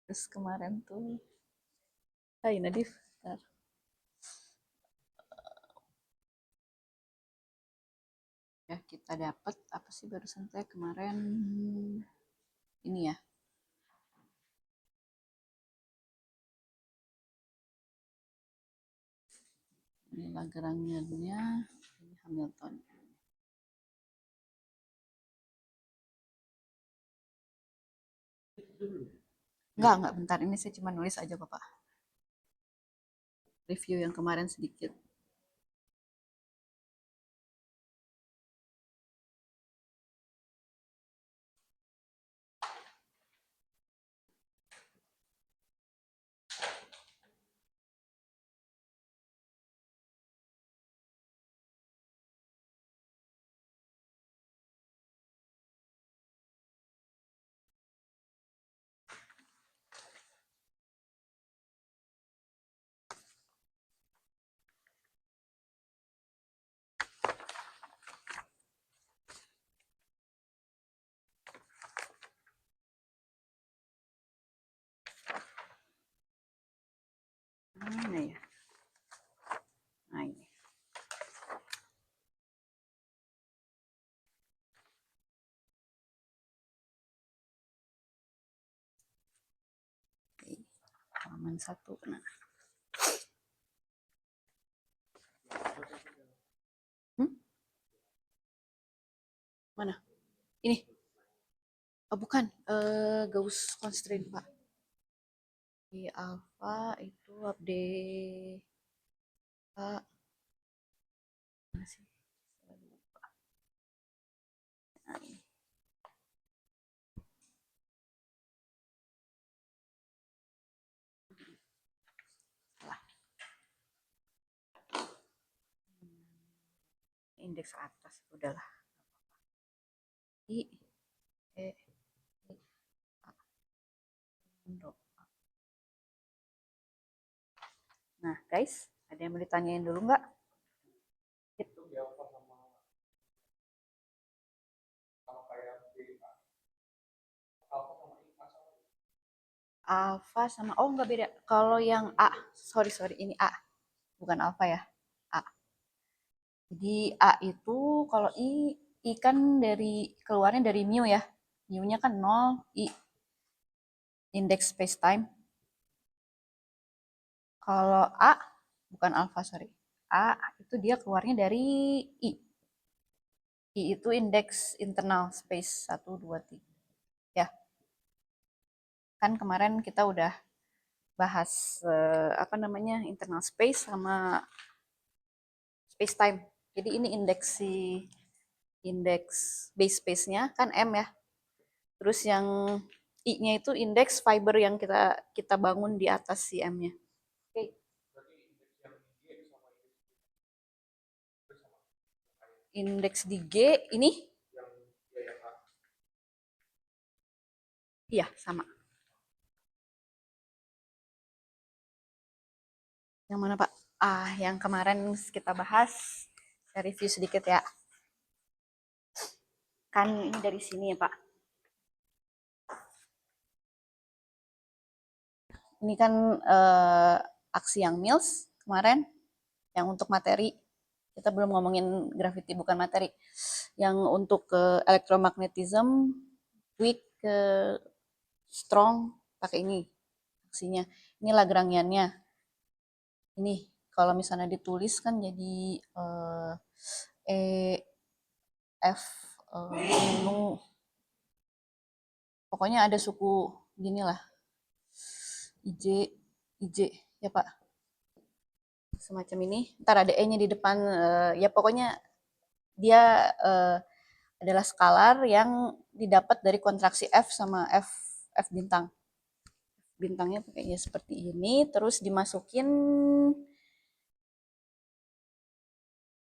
Terus kemarin tuh, Hai Nadif, bentar. Ya kita dapat apa sih barusan teh kemarin ini ya. Ini Lagrangiannya, ini Hamilton. Enggak, bentar. Ini saya cuma nulis aja, Bapak. Review yang kemarin sedikit. Mana ya? Nah, ini. Oke, halaman 1. Nah. Mana? Ini. Oh, bukan. Gauss constraint, Pak. Di alpha itu update. Pak. Mana sih? Nah, ini. Indeks atas udahlah. I E I A. Nah guys, ada yang mau ditanyain dulu nggak? Alpha sama, oh nggak beda. Kalau yang A, sorry ini A, bukan alpha ya, A. Jadi A itu kalau I kan dari keluarnya dari mu ya, mu-nya kan 0, I indeks spacetime. Kalau A bukan alpha, sorry, A itu dia keluarnya dari I. I itu indeks internal space 1, 2, 3. Ya, kan kemarin kita udah bahas apa namanya internal space sama space time. Jadi ini indeks base space-nya kan M ya. Terus yang I-nya itu indeks fiber yang kita kita bangun di atas si M-nya. Oke. Indeks di G ini iya sama. Yang mana Pak? Yang kemarin kita bahas, saya review sedikit ya. Kan ini dari sini ya Pak. Ini kan aksi yang Mills kemarin, yang untuk materi. Kita belum ngomongin gravity, bukan materi. Yang untuk electromagnetism, weak, strong, pakai ini aksinya. Ini Lagrangiannya. Ini kalau misalnya ditulis kan jadi E F pokoknya ada suku gini lah, IJ IJ ya Pak, semacam ini. Ntar ada E-nya di depan, ya pokoknya dia adalah skalar yang didapat dari kontraksi F sama F bintang. Bintangnya pakainya seperti ini, terus dimasukin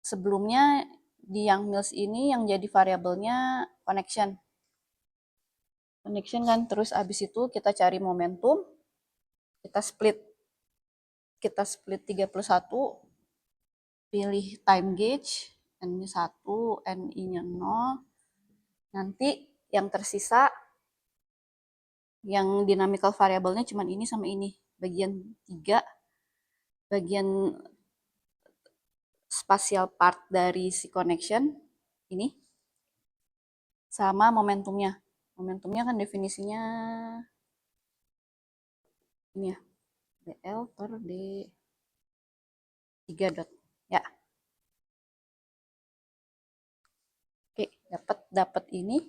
sebelumnya di yang Mills ini yang jadi variabelnya connection kan, terus abis itu kita cari momentum, kita split 31, pilih time gauge, N-nya 1, NI-nya 0, nanti yang tersisa Yang dynamical variable-nya cuma ini sama ini. Bagian 3, bagian spatial part dari si connection ini sama momentumnya. Momentumnya kan definisinya ini ya, dl per d3 dot. Ya. Oke, dapat ini.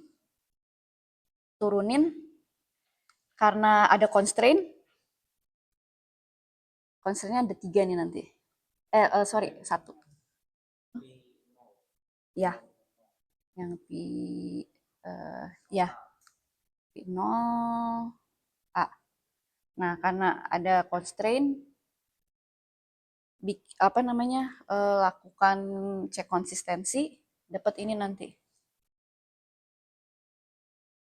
Turunin karena ada constraint. Constraint-nya ada 3 nih nanti. Sorry, 1. Ya. Yang ya. P0 A. Nah, karena ada constraint, lakukan cek konsistensi, dapat ini nanti.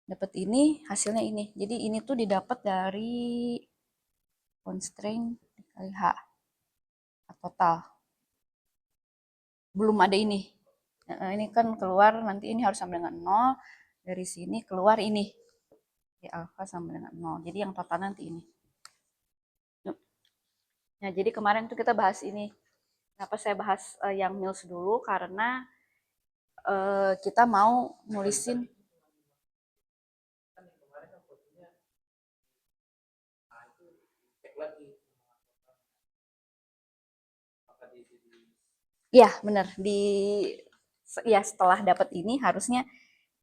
Dapat ini, hasilnya ini. Jadi ini tuh didapat dari constraint dikali H. Total. Belum ada ini. Ini kan keluar, nanti ini harus sama dengan 0. Dari sini keluar ini. Ya, alfa sama dengan 0. Jadi yang total nanti ini. Nah, jadi kemarin tuh kita bahas ini. Kenapa saya bahas yang Mills dulu? Karena kita mau nulisin ya benar ya setelah dapat ini harusnya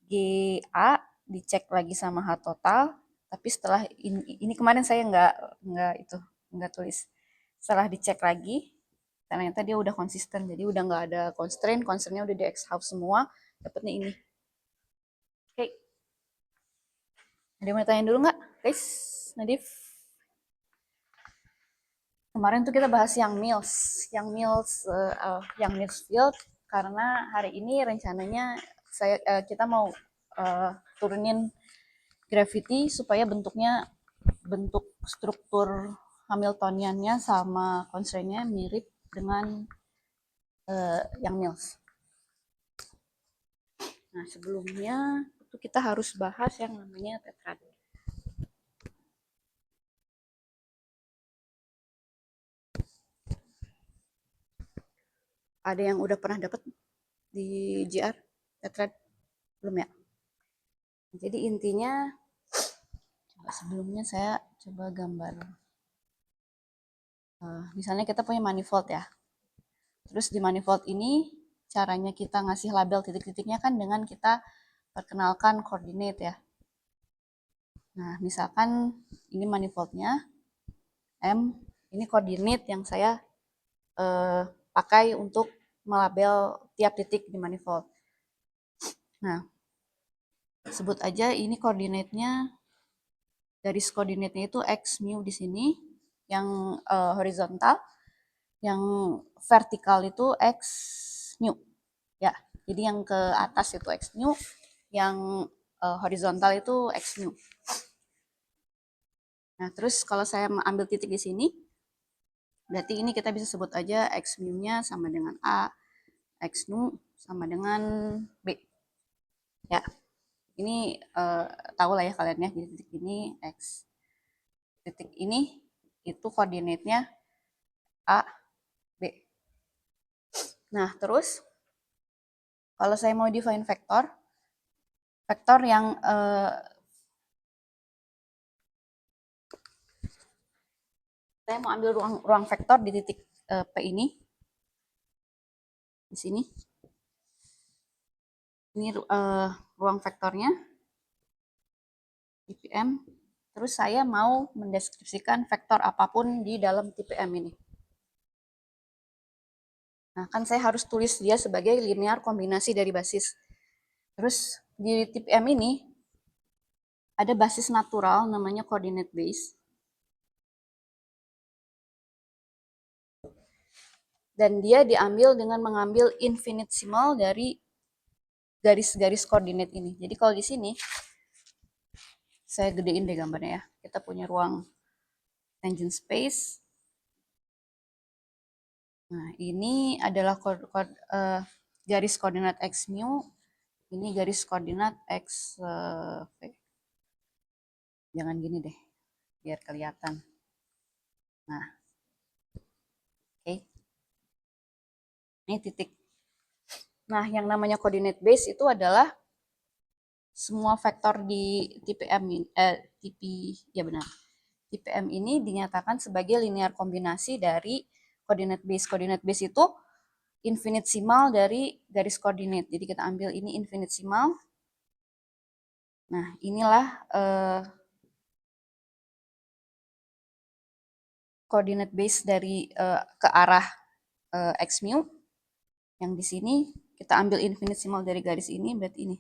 GA dicek lagi sama H total, tapi setelah ini kemarin saya nggak tulis. Setelah dicek lagi ternyata dia udah konsisten, jadi udah nggak ada constraintnya udah di X half semua, dapatnya ini. Oke, ada yang mau tanya dulu nggak guys? Nadif, kemarin tuh kita bahas yang Mills field, karena hari ini rencananya kita mau turunin gravity supaya bentuk struktur Hamiltoniannya sama constraint-nya mirip dengan yang Mills. Nah, sebelumnya itu kita harus bahas yang namanya tetrad. Ada yang udah pernah dapat di GR tetrad? Belum ya? Jadi intinya, sebelumnya saya coba gambar. Misalnya kita punya manifold ya. Terus di manifold ini caranya kita ngasih label titik-titiknya kan dengan kita perkenalkan coordinate ya. Nah, misalkan ini manifoldnya M, ini coordinate yang saya pakai untuk melabel tiap titik di manifold. Nah, sebut aja ini koordinatnya, garis koordinatnya itu X mu di sini, yang horizontal, yang vertikal itu X mu. Ya, jadi yang ke atas itu X mu, yang horizontal itu X mu. Nah, terus kalau saya ambil titik di sini, berarti ini kita bisa sebut aja X mu-nya sama dengan A, X nu sama dengan B. Ya, ini tahu lah ya kalian ya, jadi titik ini X. Titik ini itu koordinatnya A, B. Nah, terus kalau saya mau define vektor yang saya mau ambil ruang vektor di titik P ini, di sini. Ini ruang vektornya di PM. Terus saya mau mendeskripsikan vektor apapun di dalam TPM ini. Nah, kan saya harus tulis dia sebagai linear kombinasi dari basis. Terus di TPM ini ada basis natural namanya coordinate base. Dan dia diambil dengan mengambil infinitesimal dari garis-garis koordinat ini. Jadi kalau di sini, saya gedein deh gambarnya ya. Kita punya ruang tangent space. Nah, ini adalah garis koordinat x mu. Ini garis koordinat x v. Jangan gini deh, biar kelihatan. Nah, oke. Ini titik. Nah, yang namanya coordinate base itu adalah semua vektor di TPM ya benar. TPM ini dinyatakan sebagai linear kombinasi dari coordinate base. Coordinate base itu infinitesimal dari garis koordinat. Jadi kita ambil ini infinitesimal. Nah, inilah coordinate base dari ke arah x mu. Yang di sini kita ambil infinitesimal dari garis ini, berarti ini.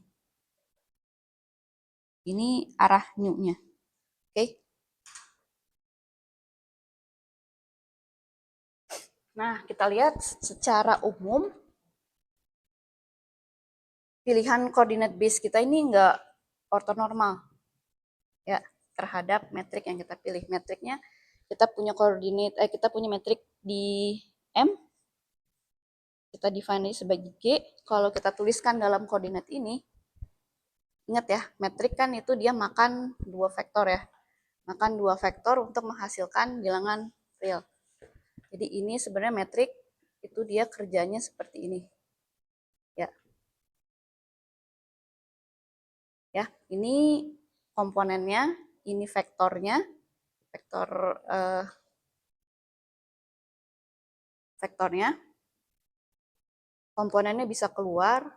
Ini arah mu-nya. Oke. Nah, kita lihat secara umum pilihan koordinat base kita ini enggak ortonormal ya terhadap metrik yang kita pilih. Metriknya kita punya koordinat kita punya metrik di M, kita define sebagai G. Kalau kita tuliskan dalam koordinat ini, ingat ya, metrik kan itu dia makan dua vektor ya. Makan dua vektor untuk menghasilkan bilangan real. Jadi ini sebenarnya metrik itu dia kerjanya seperti ini. Ya. Ya, ini komponennya, ini vektornya, vektornya. Komponennya bisa keluar.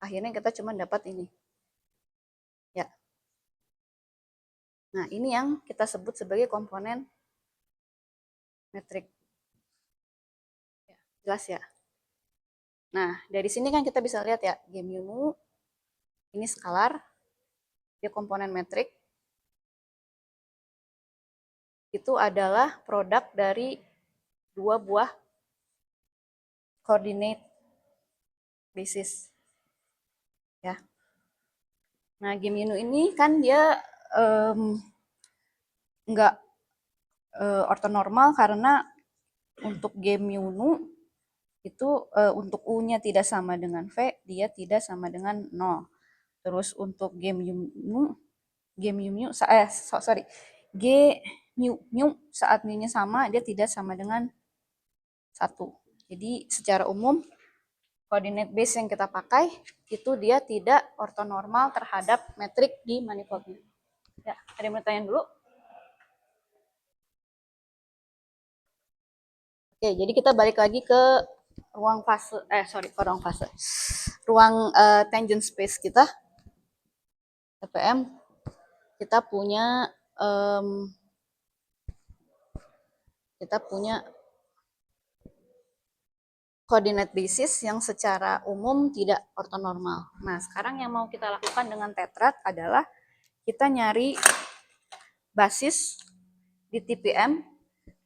Akhirnya kita cuma dapat ini. Ya. Nah, ini yang kita sebut sebagai komponen metrik. Ya, jelas ya? Nah, dari sini kan kita bisa lihat ya, G mu ini skalar, dia komponen metrik. Itu adalah produk dari dua buah coordinate basis. Ya. Nah, G mu ini kan dia nggak ortonormal karena untuk G mu itu untuk U-nya tidak sama dengan V, dia tidak sama dengan 0. Terus untuk G mu saat mu-nya sama, dia tidak sama dengan 1. Jadi secara umum coordinate base yang kita pakai itu dia tidak ortonormal terhadap metrik di manifoldnya. Ya, ada yang mau tanya dulu? Oke, jadi kita balik lagi ke ruang fase, ruang tangent space kita, TPM. Kita punya coordinate basis yang secara umum tidak ortonormal. Nah, sekarang yang mau kita lakukan dengan tetrad adalah kita nyari basis di TPM,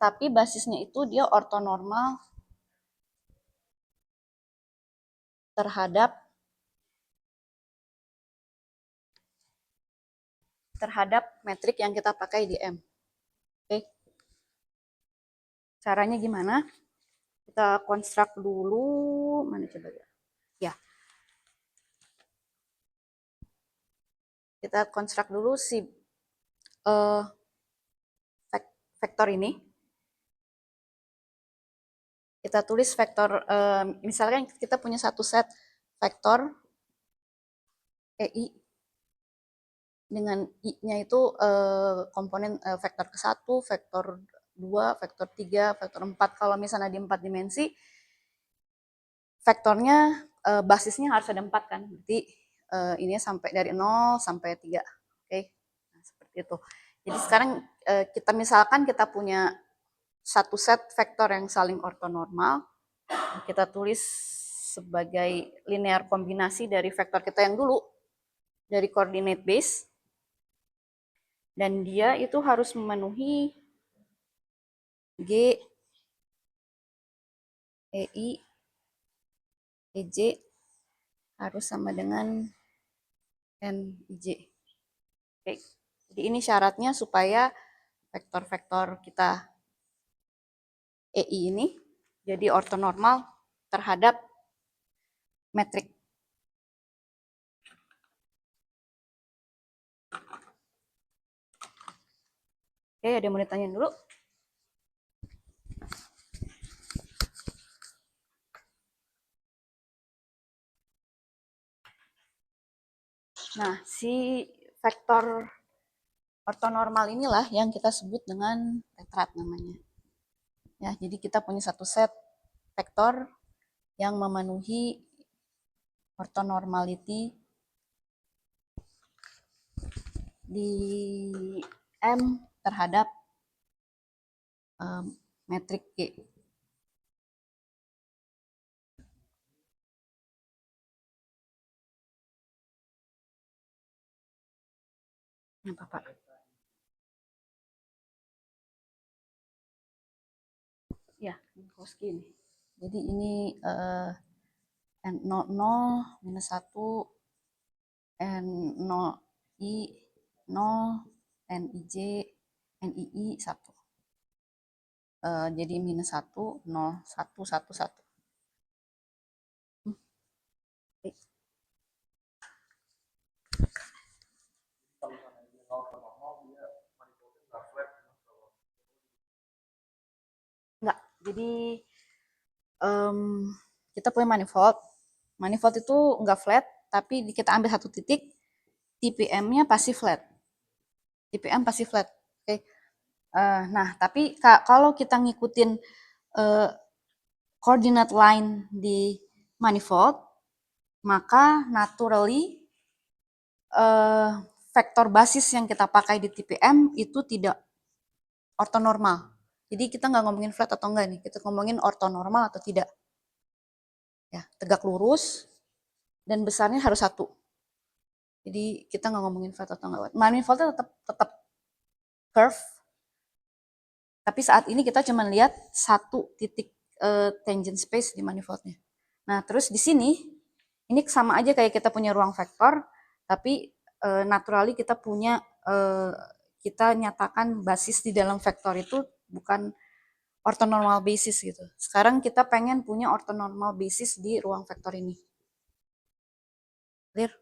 tapi basisnya itu dia ortonormal terhadap metrik yang kita pakai di M. Oke. Caranya gimana? Kita konstruk dulu, mana coba ya? Ya. Kita konstruk dulu si vektor ini. Kita tulis vektor, misalkan kita punya satu set vektor EI dengan I-nya itu komponen vektor ke-1, vektor 2, vektor 3, vektor 4. Kalau misalnya di 4 dimensi, vektornya basisnya harus ada 4 kan. Berarti ini sampai dari 0 sampai 3. Oke. Nah, seperti itu. Jadi sekarang kita misalkan kita punya satu set vektor yang saling ortonormal, kita tulis sebagai linear kombinasi dari vektor kita yang dulu, dari coordinate base, dan dia itu harus memenuhi G, EI, EJ harus sama dengan NIJ. Oke. Jadi ini syaratnya supaya vektor-vektor kita EI ini jadi ortonormal terhadap metrik. Oke, ada yang mau ditanyain dulu? Nah, si vektor ortonormal inilah yang kita sebut dengan tetrat namanya. Ya, jadi kita punya satu set vektor yang memenuhi orthonormality di M terhadap metrik G. Apa, Pak? Ya, Minkowski ini. Jadi ini N00 minus 1, N0 I 0, NIJ, NII 1. Jadi minus 1, 0, 1, 1, 1. Enggak, jadi kita punya manifold. Manifold itu enggak flat, tapi kita ambil satu titik, TPM-nya pasti flat. TPM pasti flat. Oke. Nah, tapi kalau kita ngikutin coordinate line di manifold, maka naturally vektor basis yang kita pakai di TPM itu tidak ortonormal. Jadi kita nggak ngomongin flat atau enggak nih, kita ngomongin ortonormal atau tidak. Ya, tegak lurus dan besarnya harus 1. Jadi kita nggak ngomongin flat atau enggak. Manifoldnya tetap curve. Tapi saat ini kita cuma lihat satu titik tangent space di manifoldnya. Nah, terus di sini ini sama aja kayak kita punya ruang vektor, tapi naturally kita punya kita nyatakan basis di dalam vektor itu bukan orthonormal basis gitu. Sekarang kita pengen punya orthonormal basis di ruang vektor ini. Clear?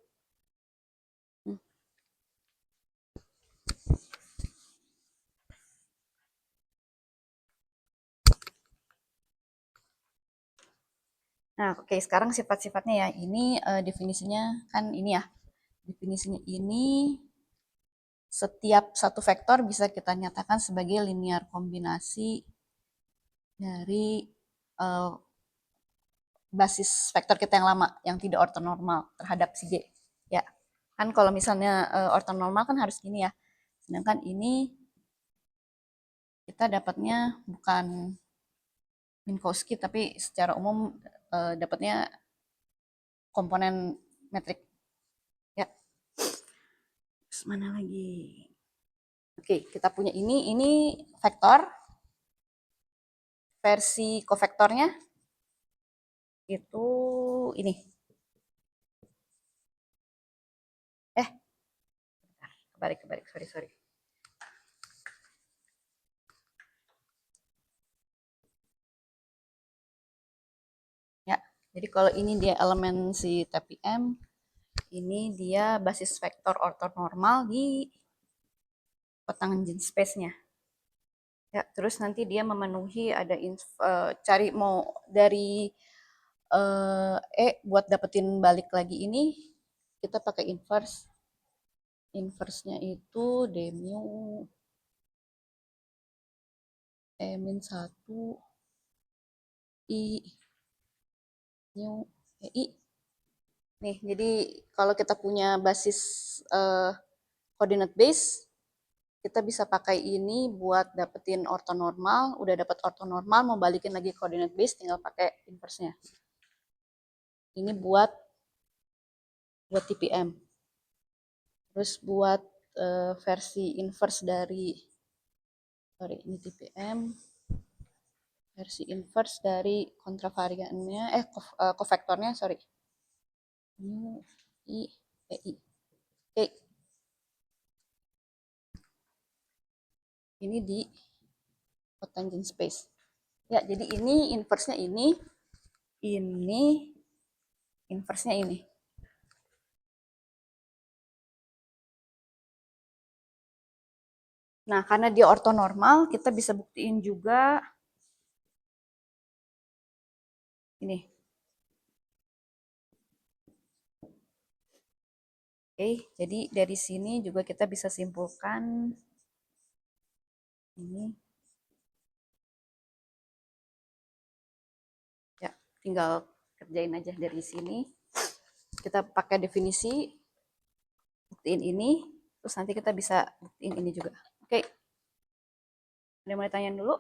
Nah, oke, sekarang sifat-sifatnya ya. Ini definisinya kan ini ya. Definisinya ini setiap satu vektor bisa kita nyatakan sebagai linear kombinasi dari basis vektor kita yang lama yang tidak ortonormal terhadap si G. Ya, kan kalau misalnya ortonormal kan harus gini ya. Sedangkan ini kita dapatnya bukan Minkowski tapi secara umum dapatnya komponen metrik. Ya. Terus mana lagi? Oke, kita punya ini vektor versi kovektornya itu ini. Kebalik, sorry. Ya, jadi kalau ini dia elemen si TPM, ini dia basis vektor ortonormal di tangent space-nya. Ya, terus nanti dia memenuhi ada cari mau dari buat dapetin balik lagi ini kita pakai inverse. Inverse-nya itu d mu E-1 I mu EI. Nih, jadi kalau kita punya basis coordinate base, kita bisa pakai ini buat dapetin ortonormal. Udah dapet ortonormal, mau balikin lagi coordinate base, tinggal pakai inverse-nya. Ini buat TPM. Terus buat versi inverse dari, ini TPM. Versi inverse dari kontravariannya, kovektornya, mu I EI. Oke. Ini di cotangent space. Ya, jadi ini inverse-nya ini inverse-nya ini. Nah, karena dia ortonormal, kita bisa buktiin juga ini. Oke, jadi dari sini juga kita bisa simpulkan ini. Ya, tinggal kerjain aja dari sini. Kita pakai definisi, buktiin ini, terus nanti kita bisa buktiin ini juga. Oke, ada yang mau ditanyain dulu?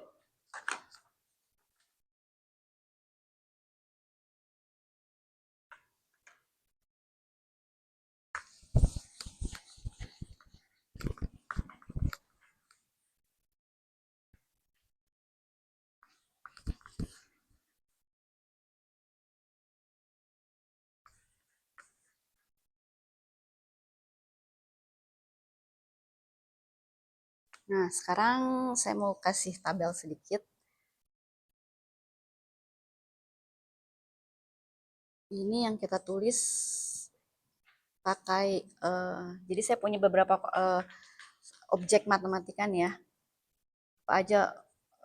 Nah, sekarang saya mau kasih tabel sedikit. Ini yang kita tulis pakai, jadi saya punya beberapa objek matematika nih ya. Apa aja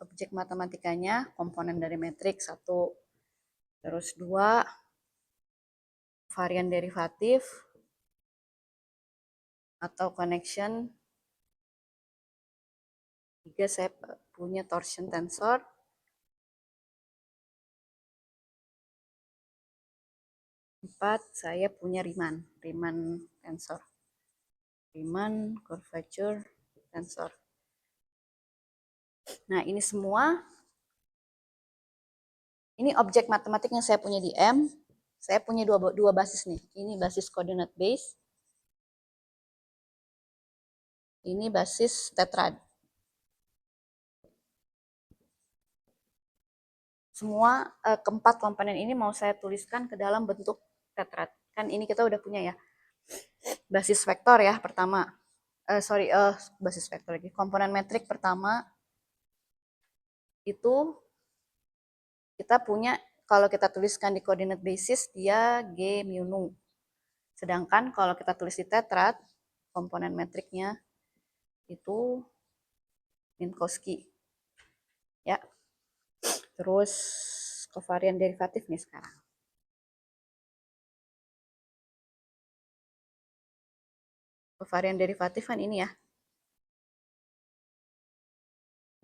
objek matematikanya, komponen dari metrik, satu. Terus dua, varian derivatif atau connection. Tiga, saya punya torsion tensor. Empat, saya punya Riemann tensor. Riemann curvature tensor. Nah, ini semua, ini objek matematik yang saya punya di M. Saya punya dua basis nih. Ini basis coordinate base. Ini basis tetrad. Semua keempat komponen ini mau saya tuliskan ke dalam bentuk tetrad. Kan ini kita udah punya ya. Basis vektor ya pertama. Basis vektor lagi. Komponen metrik pertama itu kita punya, kalau kita tuliskan di coordinate basis dia G mu nu. Sedangkan kalau kita tulis di tetrad, komponen metriknya itu Minkowski. Ya. Terus kovarian derivatif nih sekarang. Kovarian derivatif kan ini ya.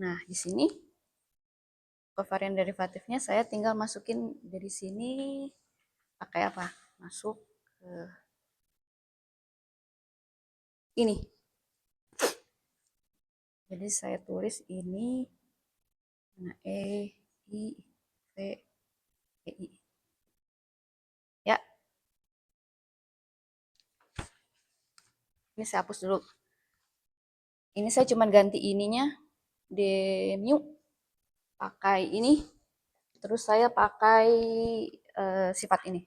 Nah, di sini kovarian derivatifnya saya tinggal masukin dari sini pakai apa? Masuk ke ini. Jadi saya tulis ini E, I, V, E, I. Ya. Ini saya hapus dulu. Ini saya cuma ganti ininya D mu pakai ini. Terus saya pakai sifat ini.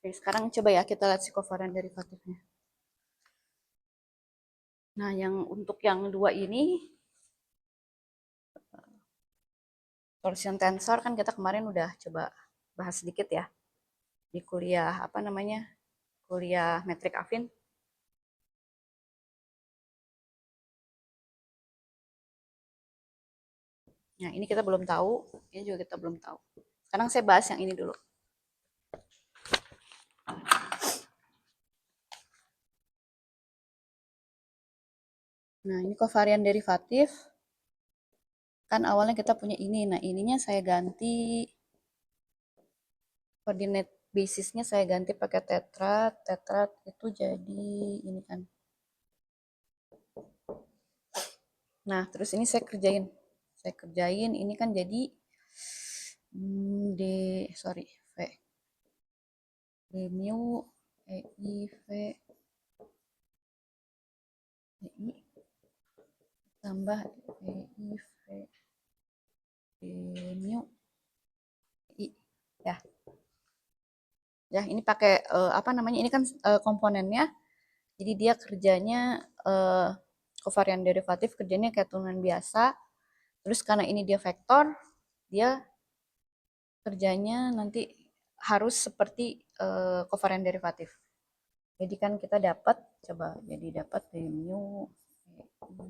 Oke, sekarang coba ya kita lihat si kovarian derivatifnya. Nah, yang untuk yang dua ini, torsion tensor kan kita kemarin udah coba bahas sedikit ya di kuliah apa namanya, kuliah metrik affin. Nah, ini kita belum tahu, ini juga kita belum tahu. Sekarang saya bahas yang ini dulu. Nah, ini kovarian derivatif. Kan awalnya kita punya ini. Nah, ininya saya ganti, coordinate basisnya saya ganti pakai tetrad. Tetrad itu jadi ini kan. Nah, terus ini saya kerjain. Saya kerjain, ini kan jadi D, sorry, V. D mu, E, I, V, E, I, tambah E, I, V, D mu, I. Ya, ya ini pakai apa namanya, ini kan komponennya. Jadi dia kerjanya kovarian derivatif kerjanya kayak turunan biasa. Terus karena ini dia vektor, dia kerjanya nanti harus seperti covariant derivatif. Jadi kan kita dapat, coba jadi dapat dari mu V.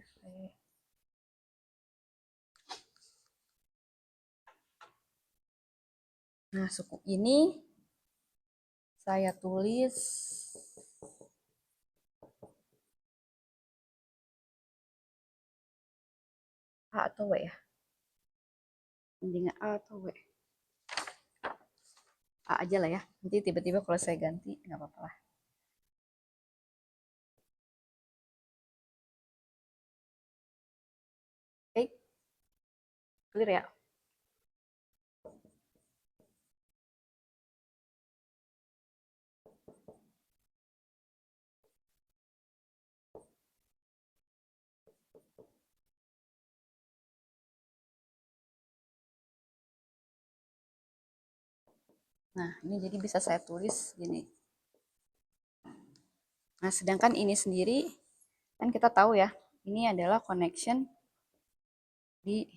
Nah, suku ini saya tulis A atau W ya? Mendingan A atau W? A aja lah ya. Nanti tiba-tiba kalau saya ganti, nggak apa-apa lah. Oke, clear ya? Nah, ini jadi bisa saya tulis gini. Nah, sedangkan ini sendiri, kan kita tahu ya, ini adalah connection di,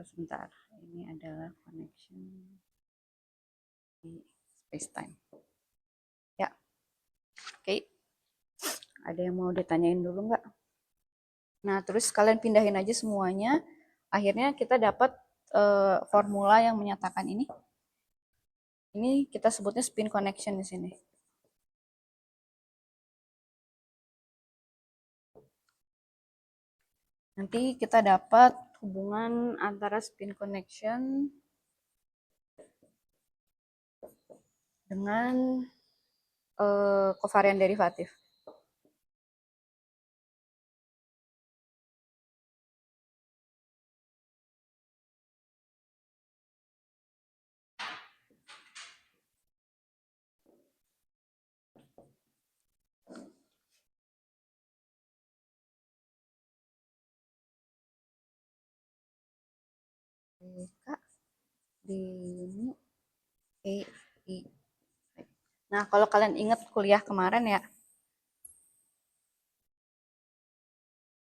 sebentar, ini adalah connection di space-time. Ya, oke. Ada yang mau ditanyain dulu nggak? Nah, terus kalian pindahin aja semuanya. Akhirnya kita dapat formula yang menyatakan ini. Ini kita sebutnya spin connection di sini. Nanti kita dapat hubungan antara spin connection dengan covariant derivatif. K di mu E I. Nah, kalau kalian ingat kuliah kemarin ya,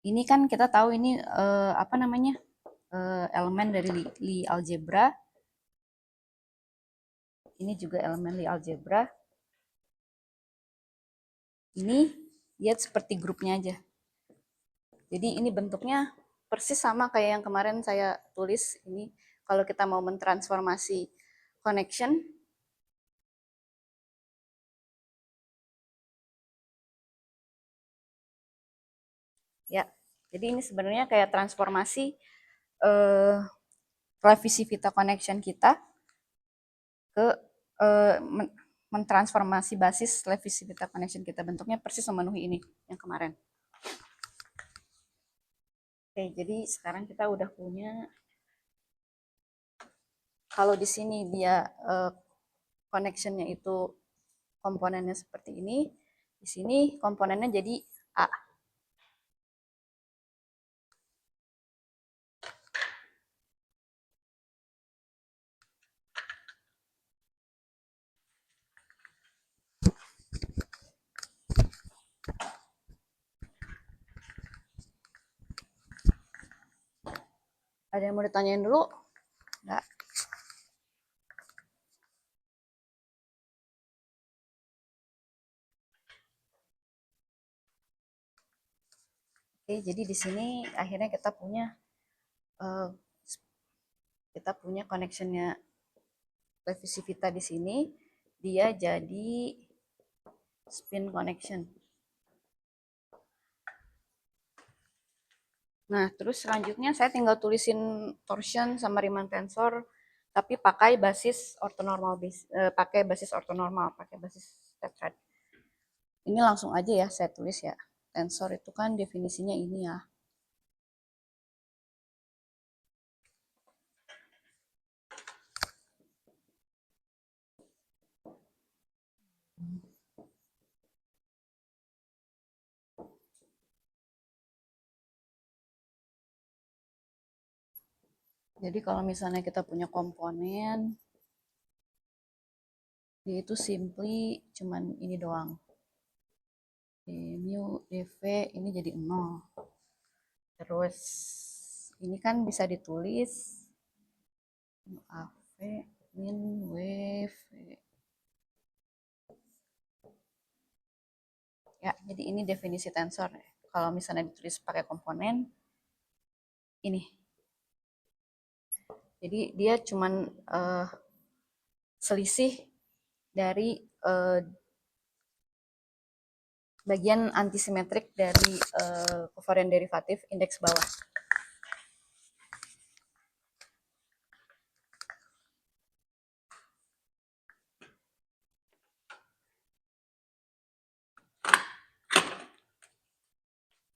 ini kan kita tahu ini apa namanya, elemen dari Lie algebra. Ini juga elemen Lie algebra. Ini lihat seperti grupnya aja. Jadi ini bentuknya persis sama kayak yang kemarin saya tulis. Ini kalau kita mau mentransformasi connection, ya. Jadi ini sebenarnya kayak transformasi Clavicivita connection kita ke mentransformasi basis Clavicivita connection kita, bentuknya persis memenuhi ini yang kemarin. Oke, jadi sekarang kita udah punya, kalau di sini dia connectionnya itu komponennya seperti ini, di sini komponennya jadi A. Ada yang mau ditanyain dulu? Enggak. Oke, jadi di sini akhirnya uh, kita punya connectionnya Clavicivita di sini, dia jadi spin connection. Nah, terus selanjutnya saya tinggal tulisin torsion sama Riemann tensor, tapi pakai basis ortonormal, pakai basis ortonormal, pakai basis tetrad. Ini langsung aja ya saya tulis ya. Tensor itu kan definisinya ini ya. Jadi kalau misalnya kita punya komponen, dia itu simply cuman ini doang. D mu dv ini jadi 0. Terus ini kan bisa ditulis AV min WV. Ya, jadi ini definisi tensor. Kalau misalnya ditulis pakai komponen, ini. Jadi dia cuman selisih dari bagian antisimetrik dari covariant derivatif indeks bawah.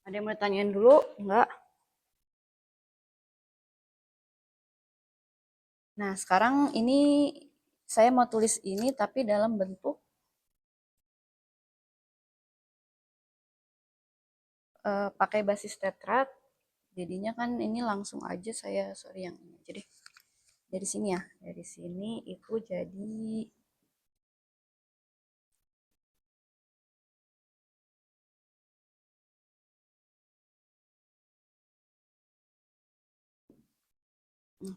Ada yang mau tanyain dulu? Enggak? Nah, sekarang ini saya mau tulis ini tapi dalam bentuk pakai basis tetrat. Jadinya kan ini langsung aja saya, sorry yang ini aja deh. Dari sini ya, dari sini itu jadi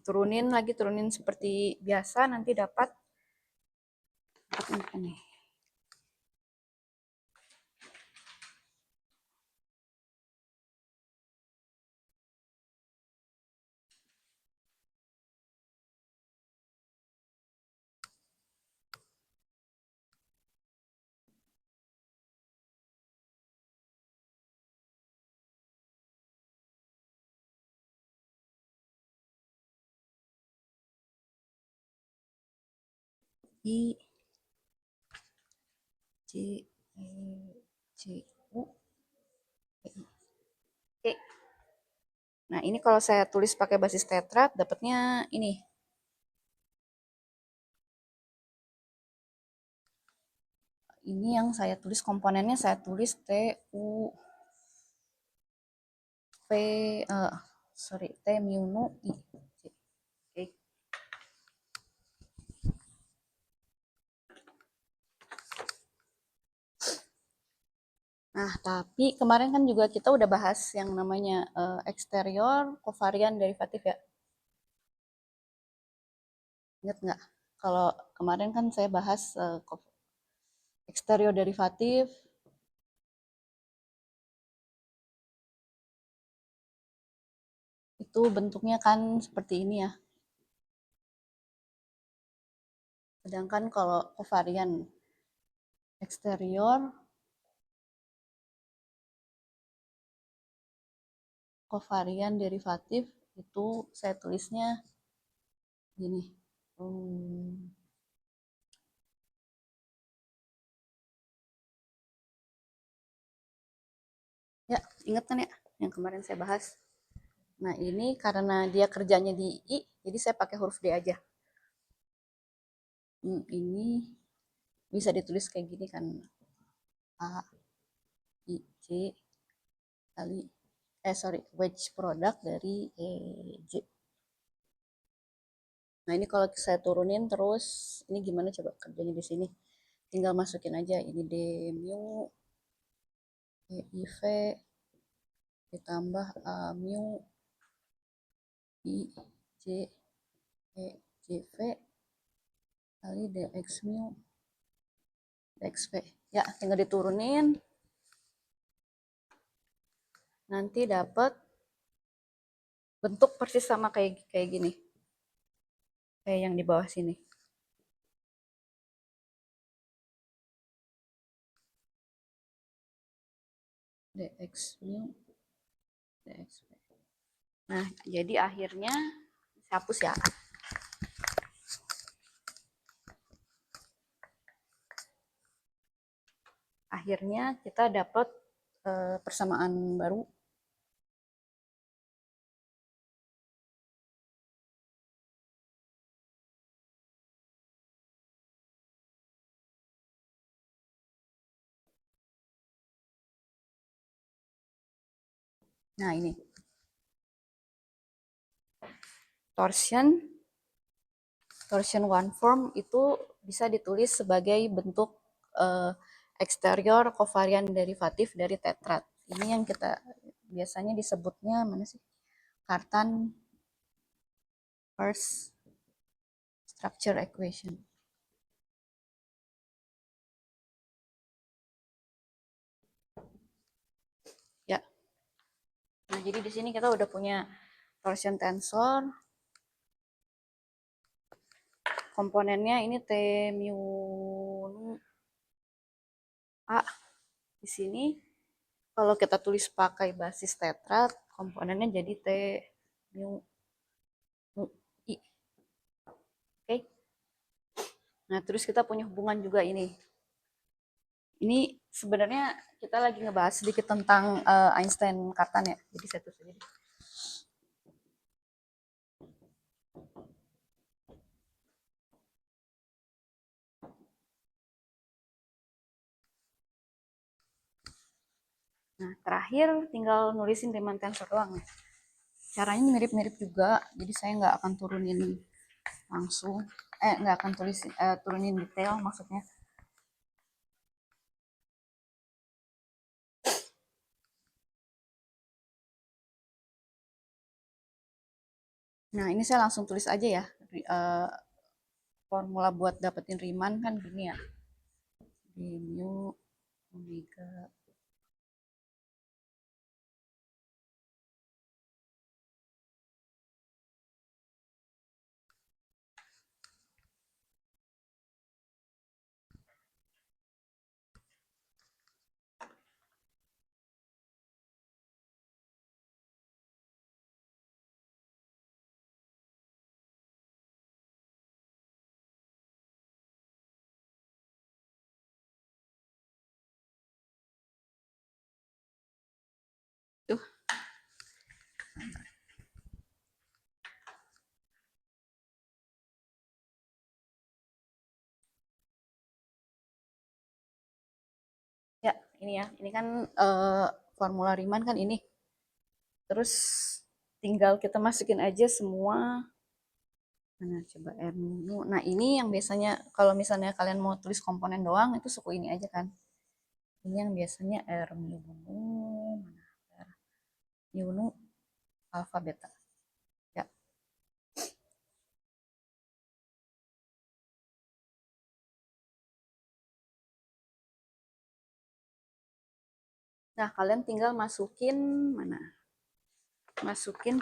turunin lagi, turunin seperti biasa, nanti dapat ini. I C E C U E. Nah, ini kalau saya tulis pakai basis tetrat, dapatnya ini. Ini yang saya tulis komponennya, saya tulis T U V sorry, T mu nu I. Oke. Nah, tapi kemarin kan juga kita udah bahas yang namanya eksterior covariant derivatif ya. Ingat nggak? Kalau kemarin kan saya bahas eksterior derivatif itu bentuknya kan seperti ini ya. Sedangkan kalau covariant eksterior covariant derivatif itu saya tulisnya gini. Ya, ingat kan ya yang kemarin saya bahas. Nah, ini karena dia kerjanya di I, jadi saya pakai huruf D aja. Ini bisa ditulis kayak gini kan. A, I, C, kali, wedge product dari E, J. Nah, ini kalau saya turunin terus, ini gimana coba kerjanya di sini? Tinggal masukin aja, ini D mu, E, I, V, ditambah A mu, I, J, E, J, V, kali dx mu, dx V. Ya, tinggal diturunin. Nanti dapat bentuk persis sama kayak gini. Kayak yang di bawah sini. dx mu, dx V. Nah, jadi akhirnya saya hapus ya. Akhirnya kita dapat persamaan baru. Nah, ini. Torsion one form itu bisa ditulis sebagai bentuk eksterior covariant derivatif dari tetrat. Ini yang kita biasanya disebutnya mana sih? Cartan first structure equation. Ya. Nah, jadi di sini kita udah punya torsion tensor. Komponennya ini T mu A. Di sini kalau kita tulis pakai basis tetrad, komponennya jadi T mu I. Oke. Nah, terus kita punya hubungan juga ini. Ini sebenarnya kita lagi ngebahas sedikit tentang Einstein-Cartan ya. Jadi saya tulis aja. Nah, terakhir tinggal nulisin Riemann tensor doang ya. Caranya mirip-mirip juga, jadi saya nggak akan turunin langsung, nggak akan turunin detail maksudnya. Nah, ini saya langsung tulis aja ya. Formula buat dapetin Riemann kan gini ya. D mu omega. Tuh. Ya, ini ya. Ini kan formula Riemann kan ini. Terus tinggal kita masukin aja semua. Nah, coba R mu. Nah, ini yang biasanya kalau misalnya kalian mau tulis komponen doang itu suku ini aja kan. Ini yang biasanya R mu mana? R mu alfa beta. Ya. Nah, kalian tinggal masukin mana? Masukin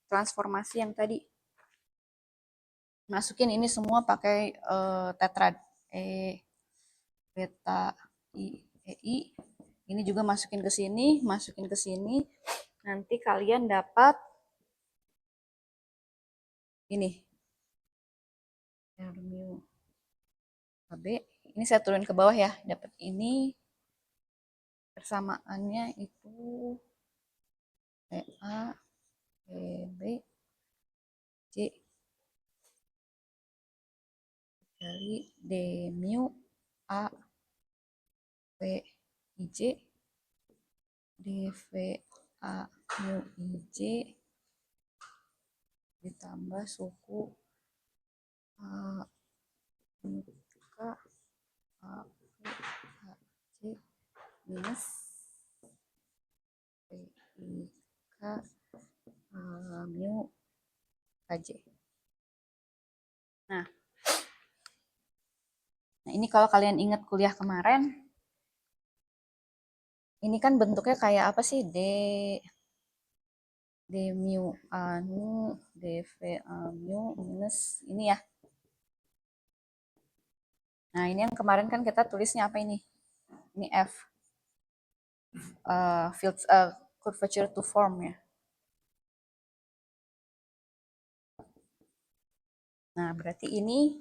transformasi yang tadi. Masukin ini semua pakai tetrad. Beta I I. Ini juga masukin ke sini, masukin ke sini. Nanti kalian dapat ini. R mu AB. Ini saya turun ke bawah ya. Dapat ini. Persamaannya itu PA, PB, C dari D mu A V IJ DV A mu IJ ditambah suku A mu K A V A C minus P I K A mu KJ. Nah, ini kalau kalian ingat kuliah kemarin, ini kan bentuknya kayak apa sih? D mu anu dv mu minus ini ya. Nah, ini yang kemarin kan kita tulisnya apa ini? Ini F. Field curvature to form ya. Nah, berarti ini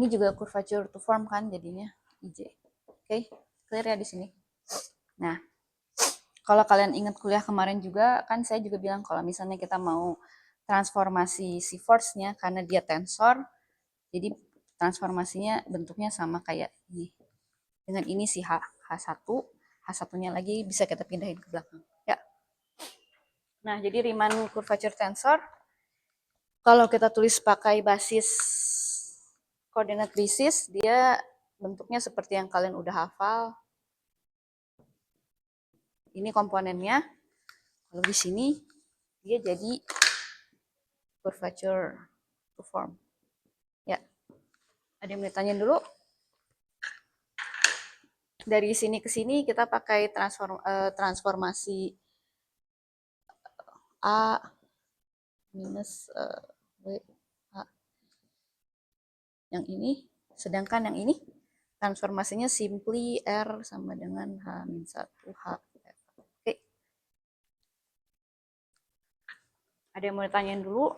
juga curvature to form kan jadinya IJ. Oke, clear ya di sini. Nah, kalau kalian ingat kuliah kemarin juga, kan saya juga bilang kalau misalnya kita mau transformasi si force-nya karena dia tensor, jadi transformasinya bentuknya sama kayak ini. Dengan ini si H1, H1-nya lagi bisa kita pindahin ke belakang. Ya. Nah, jadi Riemann curvature tensor, kalau kita tulis pakai basis koordinat basis, dia bentuknya seperti yang kalian udah hafal. Ini komponennya. Kalau di sini dia jadi curvature to form. Ya, ada yang mau ditanyain dulu? Dari sini ke sini kita pakai transformasi A minus W A. Yang ini, sedangkan yang ini transformasinya simply R sama dengan H-1 H. Oke. Ada yang mau ditanyain dulu?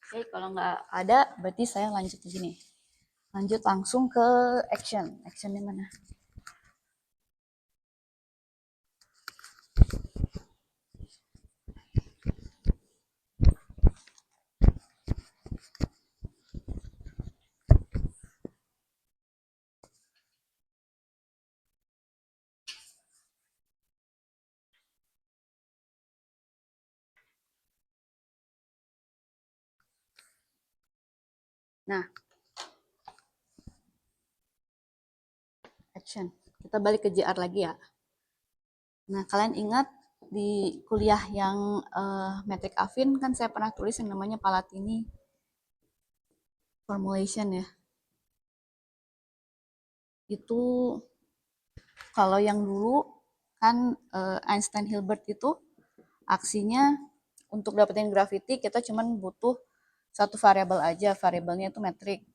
Oke, kalau nggak ada, berarti saya lanjut di sini. Lanjut langsung ke action. Actionnya mana? Nah, action. Kita balik ke JR lagi ya. Nah, kalian ingat di kuliah yang metrik affin kan saya pernah tulis yang namanya Palatini formulation ya. Itu kalau yang dulu kan Einstein-Hilbert itu aksinya untuk dapetin gravity kita cuman butuh satu variabel aja, variabelnya itu metrik.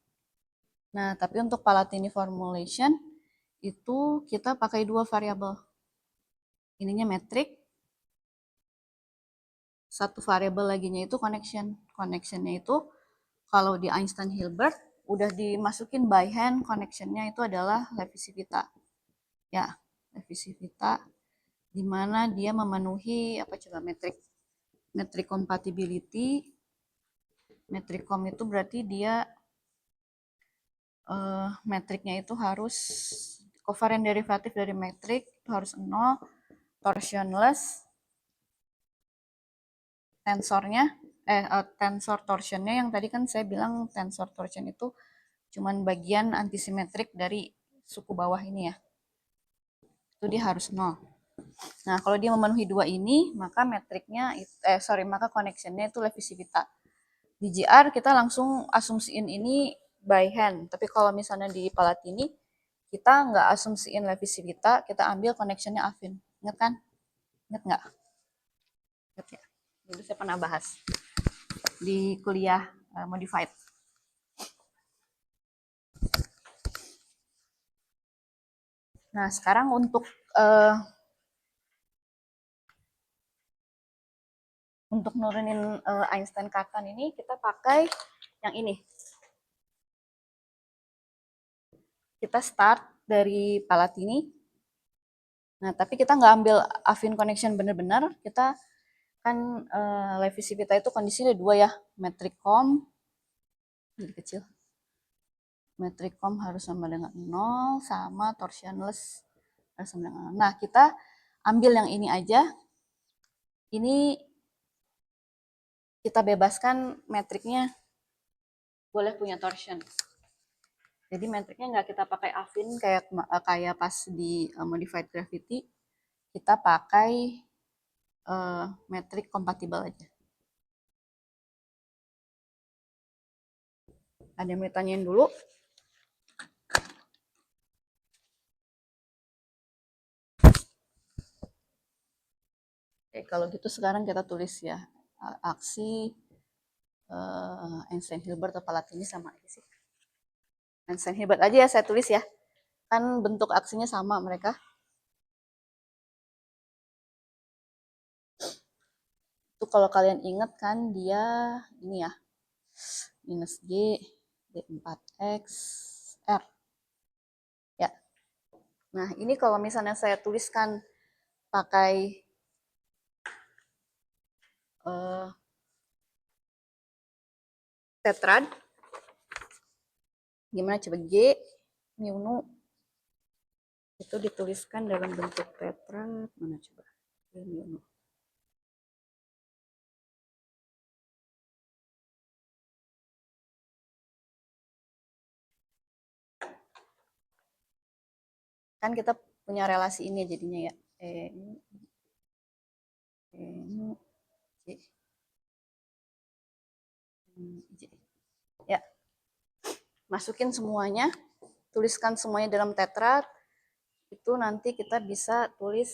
Nah, tapi untuk Palatini formulation itu kita pakai dua variabel. Ininya metrik, satu variabel laginya itu connection. Connectionnya itu kalau di Einstein-Hilbert udah dimasukin by hand, connectionnya itu adalah Levi-Civita. Ya, Levi-Civita di mana dia memenuhi apa coba metrik compatibility. Metrik com itu berarti dia metriknya itu harus covariant derivatif dari metrik itu harus 0, torsionless, tensornya tensor torsionnya yang tadi kan saya bilang tensor torsion itu cuman bagian antisimetrik dari suku bawah ini ya. Itu dia harus 0. Nah, kalau dia memenuhi dua ini, maka metriknya maka connectionnya itu Levi-Civita. Di GR kita langsung asumsiin ini by hand. Tapi kalau misalnya di Palatini kita nggak asumsiin Levi-Civita, kita ambil connectionnya affin. Ingat kan? Ingat nggak? Ingat ya? Dulu saya pernah bahas di kuliah modified. Nah, sekarang untuk nurunin Einstein-Cartan ini kita pakai yang ini. Kita start dari Palatini. Nah, tapi kita nggak ambil affin connection benar-benar. Kita kan Levi-Civita itu kondisinya ada dua ya, metrik com jadi kecil, metrik com harus sama dengan 0 sama torsionless harus sama dengan 0. Nah, kita ambil yang ini aja, ini kita bebaskan metriknya boleh punya torsion, jadi metriknya nggak kita pakai affin kayak pas di modified gravity, kita pakai metrik kompatibel aja. Ada yang mau ditanyain dulu? Oke, kalau gitu sekarang kita tulis ya aksi Einstein-Hilbert atau Palatini sama aja sih. Einstein-Hilbert aja ya saya tulis ya. Kan bentuk aksinya sama mereka. Itu kalau kalian ingat kan dia ini ya. Minus G D4X R. Ya. Nah, ini kalau misalnya saya tuliskan pakai tetrad, gimana coba G mu nu itu dituliskan dalam bentuk tetrad, mana coba G mu nu. Kan kita punya relasi ini jadinya ya, E, E, J, J. Ya, masukin semuanya, tuliskan semuanya dalam tetrad. Itu nanti kita bisa tulis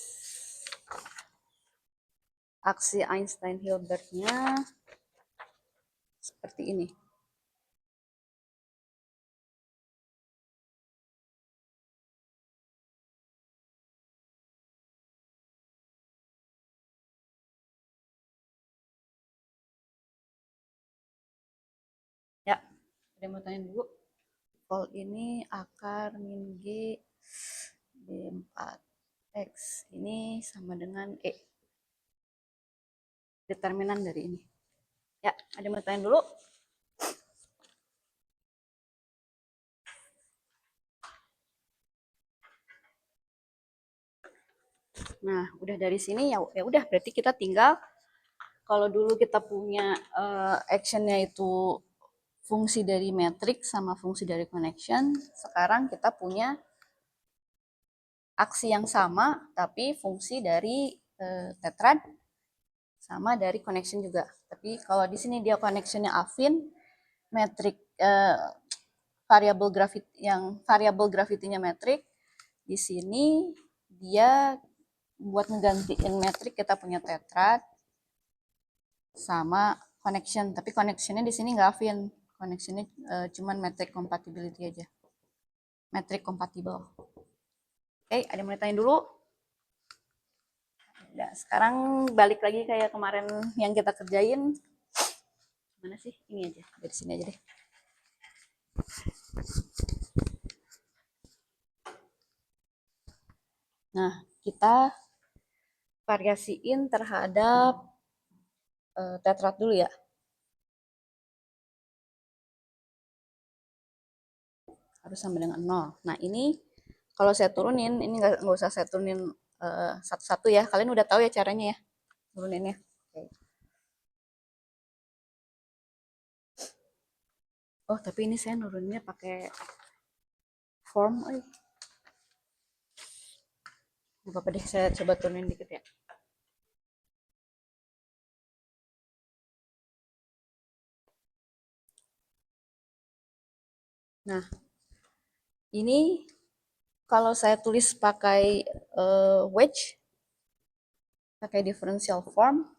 aksi Einstein-Hilbertnya seperti ini. Ya, ada yang mau tanya dulu? Vol ini akar min G D4 X ini sama dengan E. Determinan dari ini. Ya, ada yang mau tanya dulu? Nah, udah dari sini ya udah berarti kita tinggal kalau dulu kita punya actionnya itu fungsi dari matrix sama fungsi dari connection, sekarang kita punya aksi yang sama tapi fungsi dari tetrad sama dari connection juga. Tapi kalau di sini dia connectionnya affine, metrik variabel gravitinya metrik, di sini dia buat ngegantiin metrik kita punya tetrad sama connection, tapi connectionnya di sini nggak affine, connectionnya cuman metric compatibility aja, metric compatible. Oke, ada yang mau tanya dulu? Nah, sekarang balik lagi kayak kemarin yang kita kerjain. Mana sih? Ini aja, dari sini aja deh. Nah, kita variasiin terhadap tetrad dulu ya. Harus sama dengan 0. Nah, ini kalau saya turunin, ini nggak usah saya turunin satu-satu ya. Kalian udah tahu ya caranya ya, turuninnya. Oke. Oh, tapi ini saya nuruninnya pakai form. Gak apa-apa deh, saya coba turunin dikit ya. Nah, ini kalau saya tulis pakai wedge, pakai differential form,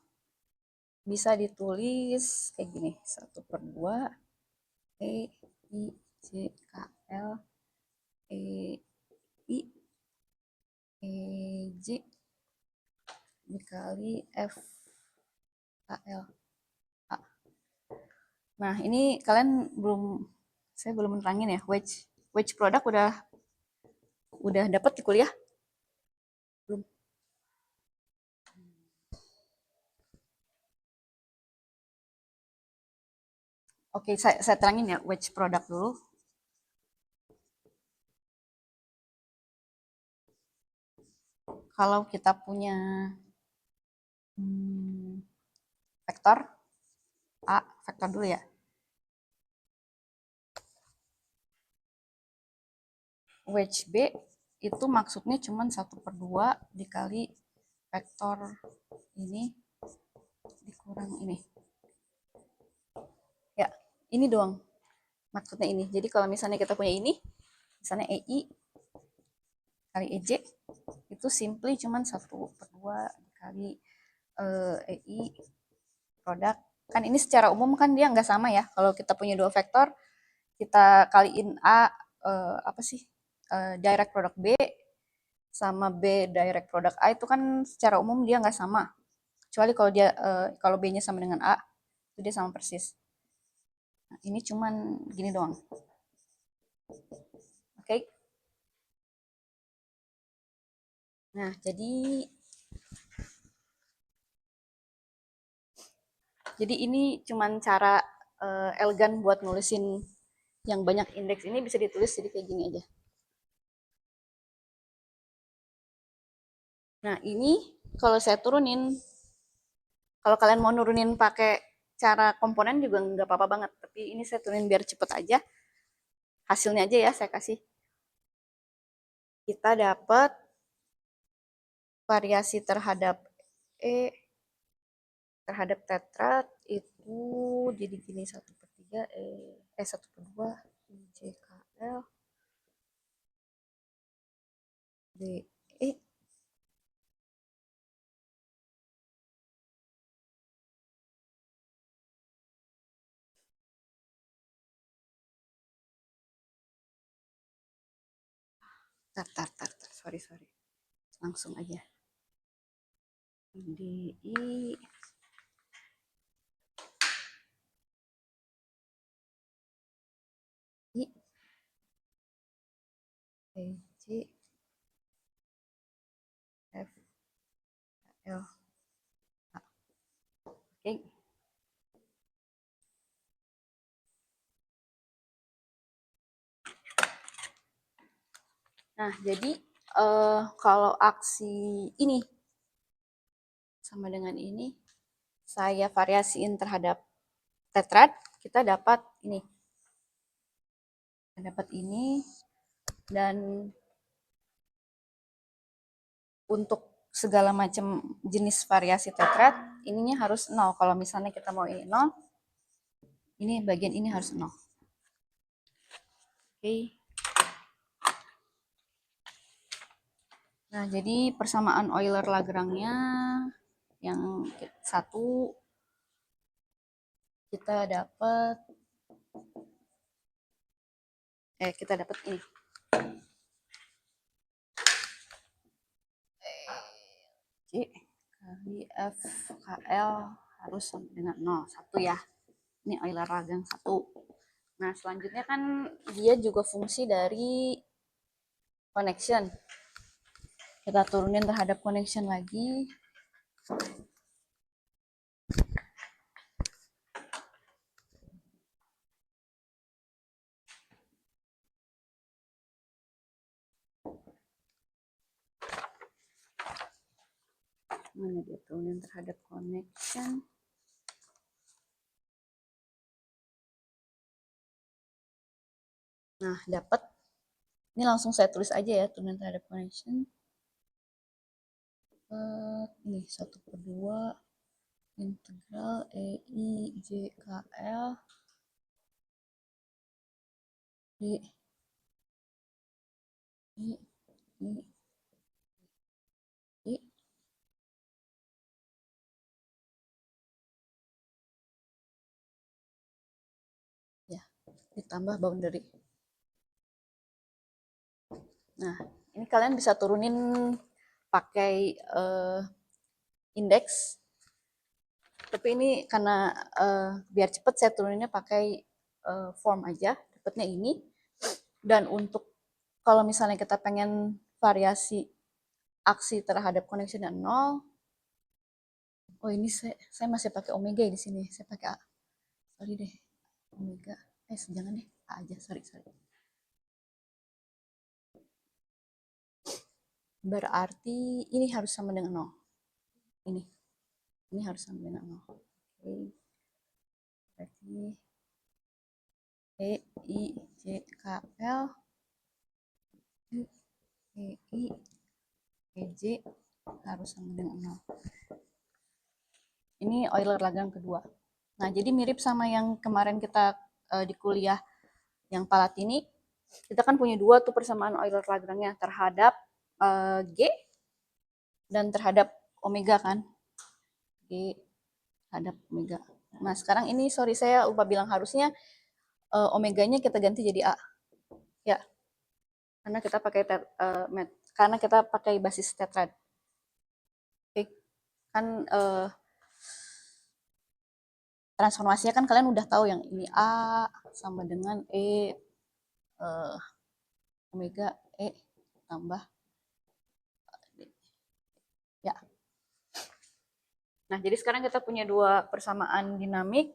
bisa ditulis kayak gini, 1/2 E, I, J, K, L, E, I, E, J, dikali F, K, L, A. Nah, ini kalian saya belum menerangin ya, wedge product udah dapat di kuliah? Belum? Oke, saya terangin ya wedge product dulu. Kalau kita punya vektor A, vektor dulu ya. Wedge B itu maksudnya cuma 1/2 dikali vektor ini dikurang ini. Ya, ini doang. Maksudnya ini. Jadi kalau misalnya kita punya ini, misalnya EI kali EJ, itu simply cuma 1/2 dikali EI produk. Kan ini secara umum kan dia nggak sama ya. Kalau kita punya dua vektor, kita kaliin A, apa sih, direct product B, sama B direct product A itu kan secara umum dia nggak sama. Kecuali kalau dia kalau B-nya sama dengan A, itu dia sama persis. Nah, ini cuman gini doang. Oke. Nah, jadi ini cuman cara elegan buat nulisin yang banyak indeks ini bisa ditulis jadi kayak gini aja. Nah, ini kalau saya turunin, kalau kalian mau nurunin pakai cara komponen juga nggak apa-apa banget. Tapi ini saya turunin biar cepet aja. Hasilnya aja ya saya kasih. Kita dapat variasi terhadap E terhadap tetrat itu jadi gini 1/3 1/2 JKL D E tar, sorry langsung aja DI I J F L A. Oke. Nah, jadi kalau aksi ini sama dengan ini, saya variasiin terhadap tetrat, kita dapat ini. Kita dapat ini, dan untuk segala macam jenis variasi tetrat, ininya harus 0. Kalau misalnya kita mau ini 0, ini bagian ini harus 0. Oke. Nah, jadi persamaan Euler-Lagrange-nya yang satu kita dapat ini. J kali F KL harus sama dengan 0, 1 ya. Ini Euler-Lagrange 1. Nah, selanjutnya kan dia juga fungsi dari connection. Kita turunin terhadap connection lagi. Mana dia turunin terhadap connection? Nah, dapat. Ini langsung saya tulis aja ya, turunin terhadap connection. Ini 1/2 integral EI JKL di I ya, ditambah boundary. Nah, ini kalian bisa turunin pakai indeks. Tapi ini karena biar cepet saya turuninnya pakai form aja, dapatnya ini. Dan untuk kalau misalnya kita pengen variasi aksi terhadap connection yang 0, oh ini saya masih pakai omega di sini. Saya pakai A. Sorry deh. Omega. Jangan deh. A aja. Sorry. Berarti ini harus sama dengan 0. Ini harus sama dengan 0. Oke. Berarti E, I, J, K, L, E, I, E, J harus sama dengan 0. Ini Euler-Lagrange kedua. Nah, jadi mirip sama yang kemarin kita di kuliah yang Palatini. Kita kan punya dua tuh persamaan Euler-Lagrange-nya terhadap G dan terhadap omega kan. G terhadap omega. Nah, sekarang ini sorry saya lupa bilang, harusnya omeganya kita ganti jadi A. Ya. Karena kita pakai karena kita pakai basis tetrad. Oke. Kan transformasinya kan kalian udah tahu yang ini A sama dengan E omega E tambah D. Ya. Nah, jadi sekarang kita punya dua persamaan dinamik.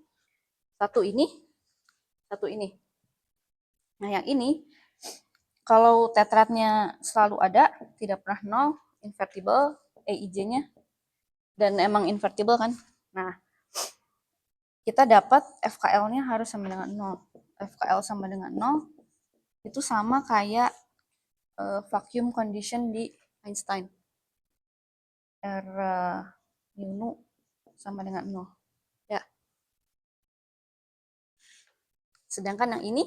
Satu ini. Nah, yang ini kalau tetradnya selalu ada, tidak pernah nol, invertible, EIJ-nya, dan emang invertible kan. Nah, kita dapat FKL-nya harus sama dengan 0. FKL sama dengan 0 itu sama kayak vacuum condition di Einstein. R mu nu sama dengan 0. Ya. Sedangkan yang ini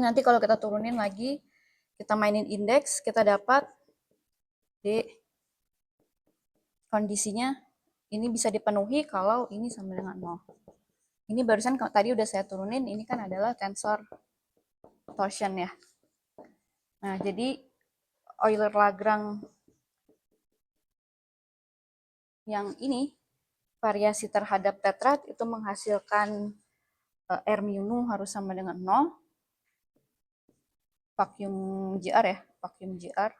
nanti kalau kita turunin lagi, kita mainin indeks, kita dapat D kondisinya ini bisa dipenuhi kalau ini sama dengan 0. Ini barusan tadi udah saya turunin, ini kan adalah tensor torsion ya. Nah, jadi Euler-Lagrange yang ini, variasi terhadap tetrat itu menghasilkan R mu nu harus sama dengan 0. Vacuum GR ya, vacuum GR.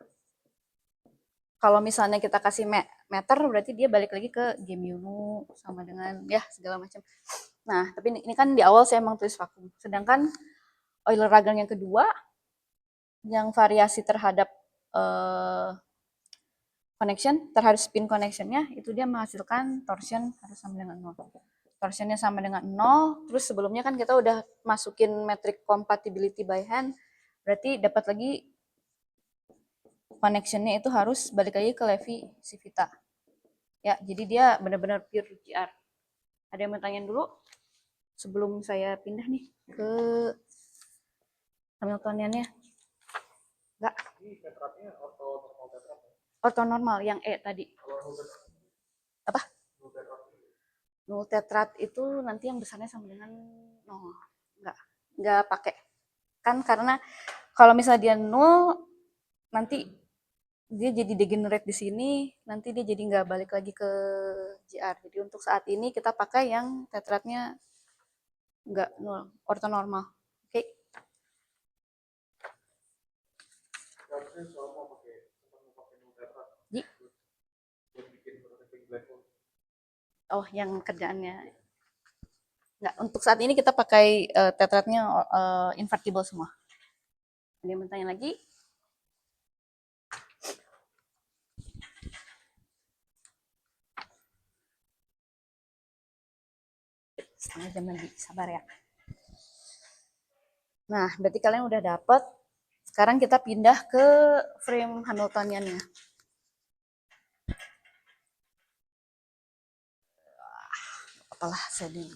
Kalau misalnya kita kasih meter, berarti dia balik lagi ke G mu nu sama dengan ya segala macam. Nah, tapi ini kan di awal saya emang tulis vakum. Sedangkan Euler-Lagrange yang kedua, yang variasi terhadap connection, terhadap spin connectionnya, itu dia menghasilkan torsion harus sama dengan 0. Torsionnya sama dengan 0, terus sebelumnya kan kita udah masukin metric compatibility by hand, berarti dapat lagi connectionnya itu harus balik lagi ke Levi Civita. Ya, jadi dia benar-benar pure GR. Ada yang mau tanya dulu? Sebelum saya pindah nih ke Hamiltoniannya. Enggak. Ini tetratnya ortonormal tetrat. Ortonormal yang E tadi. Apa? Nul tetrat itu nanti yang besarnya sama dengan 0. Enggak pakai. Kan karena kalau misalnya dia 0, nanti dia jadi degenerate di sini, nanti dia jadi nggak balik lagi ke GR. Jadi untuk saat ini kita pakai yang tetratnya nggak 0, ortonormal. Oke. Oh, yang kerjaannya nggak. Untuk saat ini kita pakai tetratnya invertible semua. Ada yang bertanya lagi? Setengah jam lagi, sabar ya. Nah, berarti kalian udah dapet. Sekarang kita pindah ke frame Hamiltoniannya. Apalah, saya di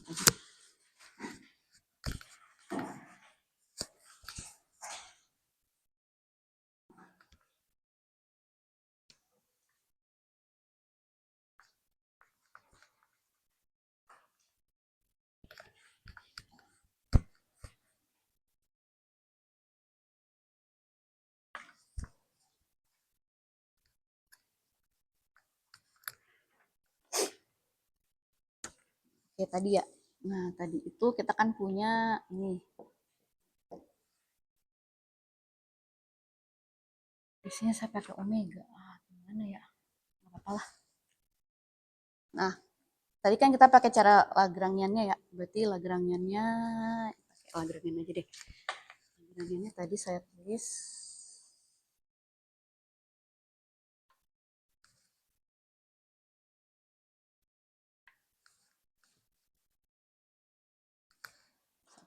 Oke, tadi ya. Nah, tadi itu kita kan punya ini. Biasanya saya pakai omega. Gimana ya? Nggak apa-apa lah. Nah, tadi kan kita pakai cara Lagrangiannya ya. Berarti Lagrangiannya, pakai Lagrangian aja deh. Lagrangiannya tadi saya tulis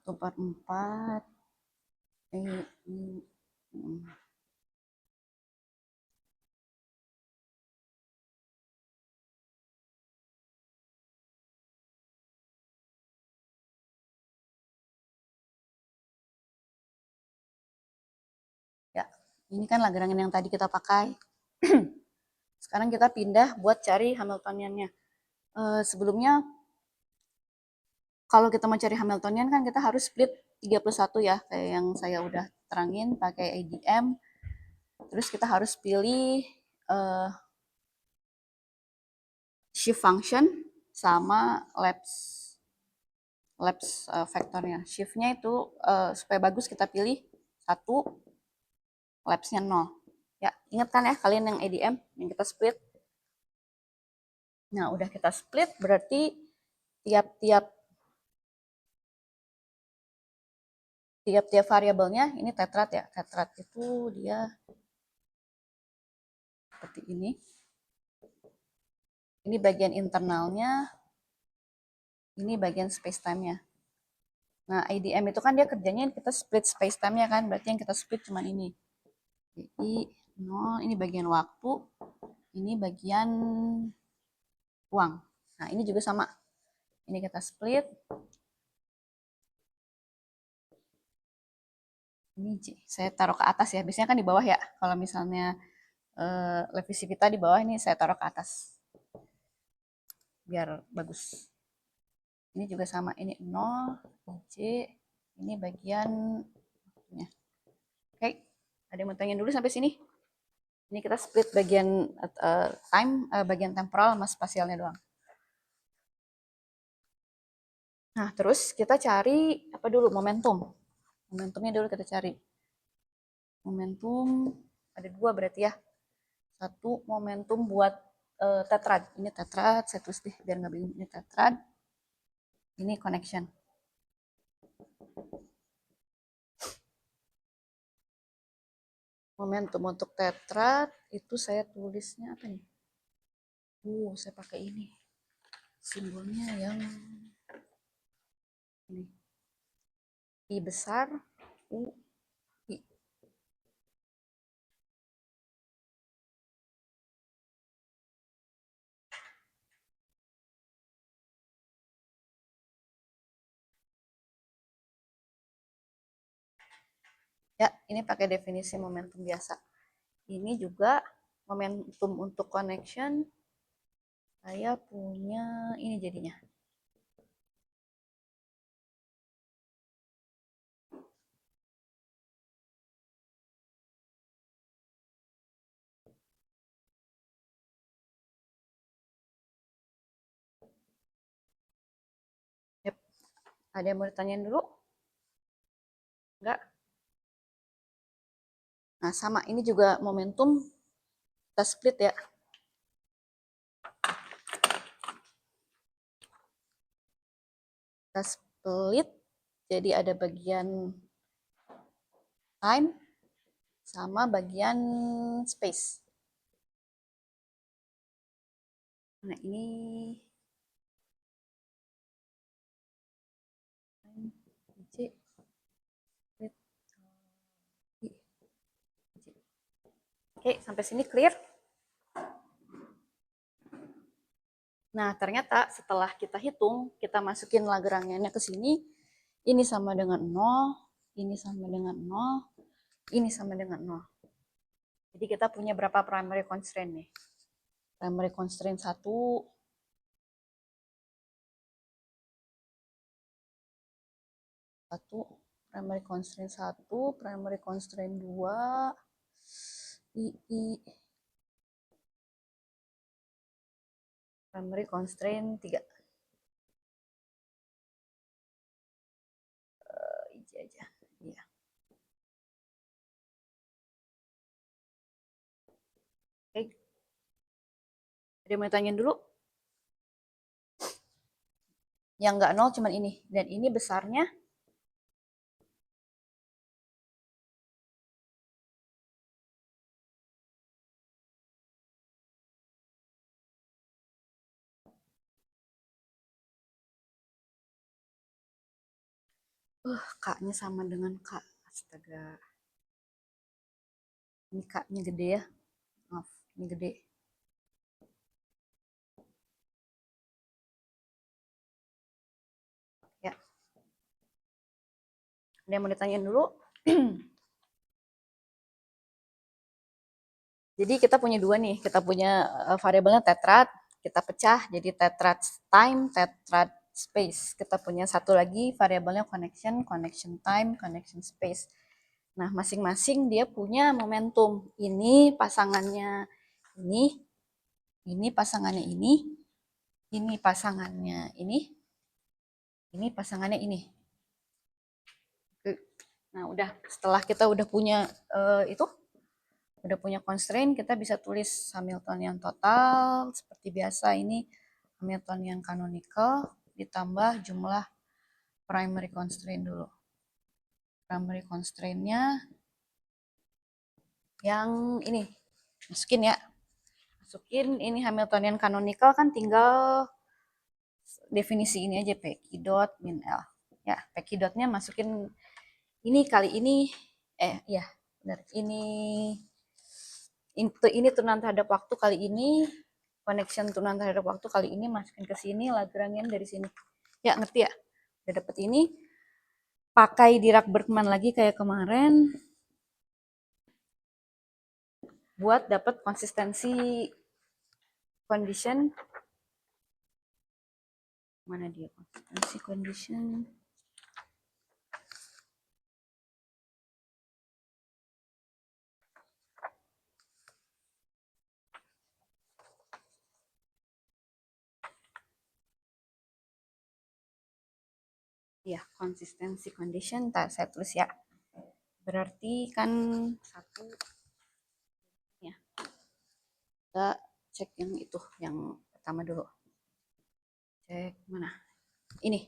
1/4 ya. Ini kan Lagrangian yang tadi kita pakai. Sekarang kita pindah buat cari Hamiltoniannya. Sebelumnya kalau kita mau cari Hamiltonian kan kita harus split 31 ya, kayak yang saya udah terangin pakai ADM. Terus kita harus pilih shift function sama lapse vektornya. Shiftnya itu supaya bagus kita pilih 1, lapse-nya 0. Ya, ingat kan ya kalian yang ADM yang kita split. Nah, udah kita split berarti tiap-tiap variabelnya ini tetrat ya. Tetrat itu dia seperti ini. Ini bagian internalnya, ini bagian space time-nya. Nah, IDM itu kan dia kerjanya kita split space time-nya kan, berarti yang kita split cuma ini. Jadi 0, ini bagian waktu, ini bagian ruang. Nah, ini juga sama. Ini kita split. Ini saya taruh ke atas ya. Biasanya kan di bawah ya. Kalau misalnya revisi kita di bawah, ini saya taruh ke atas. Biar bagus. Ini juga sama. Ini 0, IJ. Ini bagian ya. Oke. Ada yang mau tanya dulu sampai sini? Ini kita split bagian bagian temporal sama spasialnya doang. Nah, terus kita cari apa dulu? Momentum. Momentumnya dulu kita cari. Momentum ada dua berarti ya. Satu momentum buat tetrad. Ini tetrad, saya tulis deh biar nggak bingung. Ini tetrad. Ini connection. Momentum untuk tetrad itu saya tulisnya apa nih? Saya pakai ini. Simbolnya yang ini. I besar, U, I. Ya, ini pakai definisi momentum biasa. Ini juga momentum untuk connection. Saya punya ini jadinya. Yep. Ada yang mau ditanyain dulu? Enggak? Nah, sama. Ini juga momentum kita split ya. Kita split. Jadi ada bagian time sama bagian space. Nah, ini C. Oke, sampai sini clear? Nah, ternyata setelah kita hitung, kita masukin Lagrangiannya ke sini, ini sama dengan 0, ini sama dengan 0, ini sama dengan 0. Jadi kita punya berapa primary constraint nih? Primary constraint 1, primary constraint 1, primary constraint 2, primary constraint 3. Iji aja. Iya. Oke. Ada yang mau tanya dulu? Yang nggak 0 cuma ini. Dan ini besarnya K-nya sama dengan K. Astaga. Ini K-nya gede ya. Maaf, ini gede. Ya. Ada yang mau ditanyain dulu? Jadi kita punya dua nih. Kita punya variabelnya tetrad. Kita pecah jadi tetrad time, tetrad space. Kita punya satu lagi variabelnya connection, connection time, connection space. Nah, masing-masing dia punya momentum. Ini pasangannya ini pasangannya ini pasangannya ini pasangannya ini. Nah, setelah kita udah punya itu, udah punya constraint, kita bisa tulis Hamiltonian total seperti biasa. Ini Hamiltonian canonical ditambah jumlah primary constraint dulu. Primary constraint-nya yang ini masukin ya. Masukin ini Hamiltonian canonical kan tinggal definisi ini aja, P dot min L. Ya, P dotnya masukin ini kali ini ya benar. Ini ini turunan terhadap waktu kali ini, connection turunan terhadap waktu kali ini, masukin ke sini, Lagrangian dari sini. Ya, ngerti ya? Udah dapet ini, pakai Dirac-Bergman lagi kayak kemarin, buat dapat konsistensi condition. Mana dia konsistensi condition? Ya, konsistensi condition, saya tulis ya. Berarti kan satu, ya. Kita cek yang itu, yang pertama dulu. Cek mana? Ini.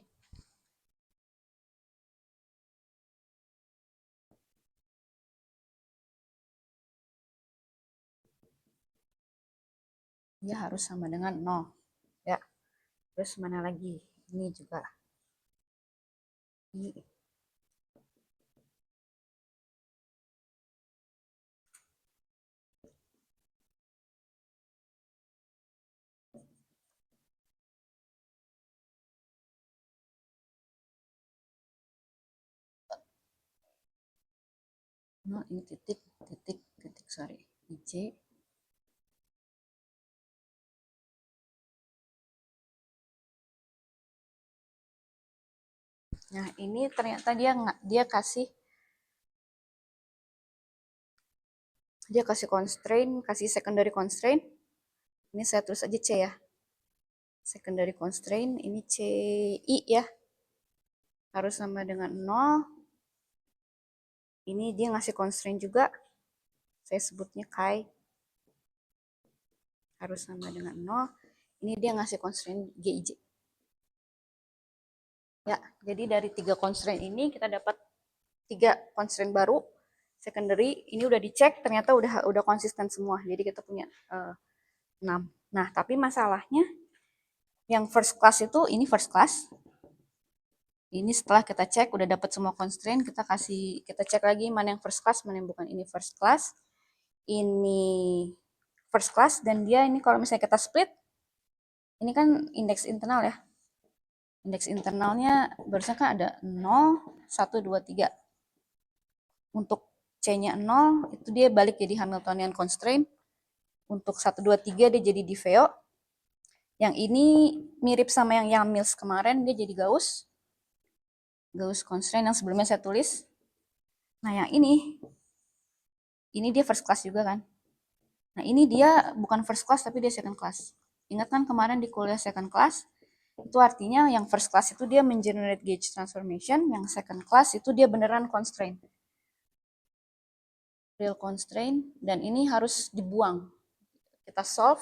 Dia harus sama dengan 0. Ya. Terus mana lagi? Ini juga. Ini. No, ini titik, sorry. IJ. Nah, ini ternyata dia kasih constraint, kasih secondary constraint. Ini saya tulis aja C ya. Secondary constraint, ini CI ya. Harus sama dengan 0. Ini dia ngasih constraint juga. Saya sebutnya Kai. Harus sama dengan 0. Ini dia ngasih constraint GIJ. Ya, jadi dari 3 constraint ini kita dapat 3 constraint baru. Secondary, ini udah dicek, ternyata udah konsisten semua. Jadi kita punya 6. Nah, tapi masalahnya yang first class itu, ini first class. Ini setelah kita cek udah dapat semua constraint, kita cek lagi mana yang first class, mana yang bukan. Ini first class, ini first class, dan dia ini kalau misalnya kita split, ini kan indeks internal ya. Indeks internalnya barusan kan ada 0, 1, 2, 3. Untuk C-nya 0, itu dia balik jadi Hamiltonian constraint. Untuk 1, 2, 3 dia jadi DeFeo. Yang ini mirip sama yang Yang-Mills kemarin, dia jadi Gauss. Gauss constraint yang sebelumnya saya tulis. Nah, yang ini dia first class juga kan. Nah, ini dia bukan first class tapi dia second class. Ingat kan kemarin di kuliah second class, itu artinya yang first class itu dia mengenerate gauge transformation, yang second class itu dia beneran constraint. Real constraint, dan ini harus dibuang. Kita solve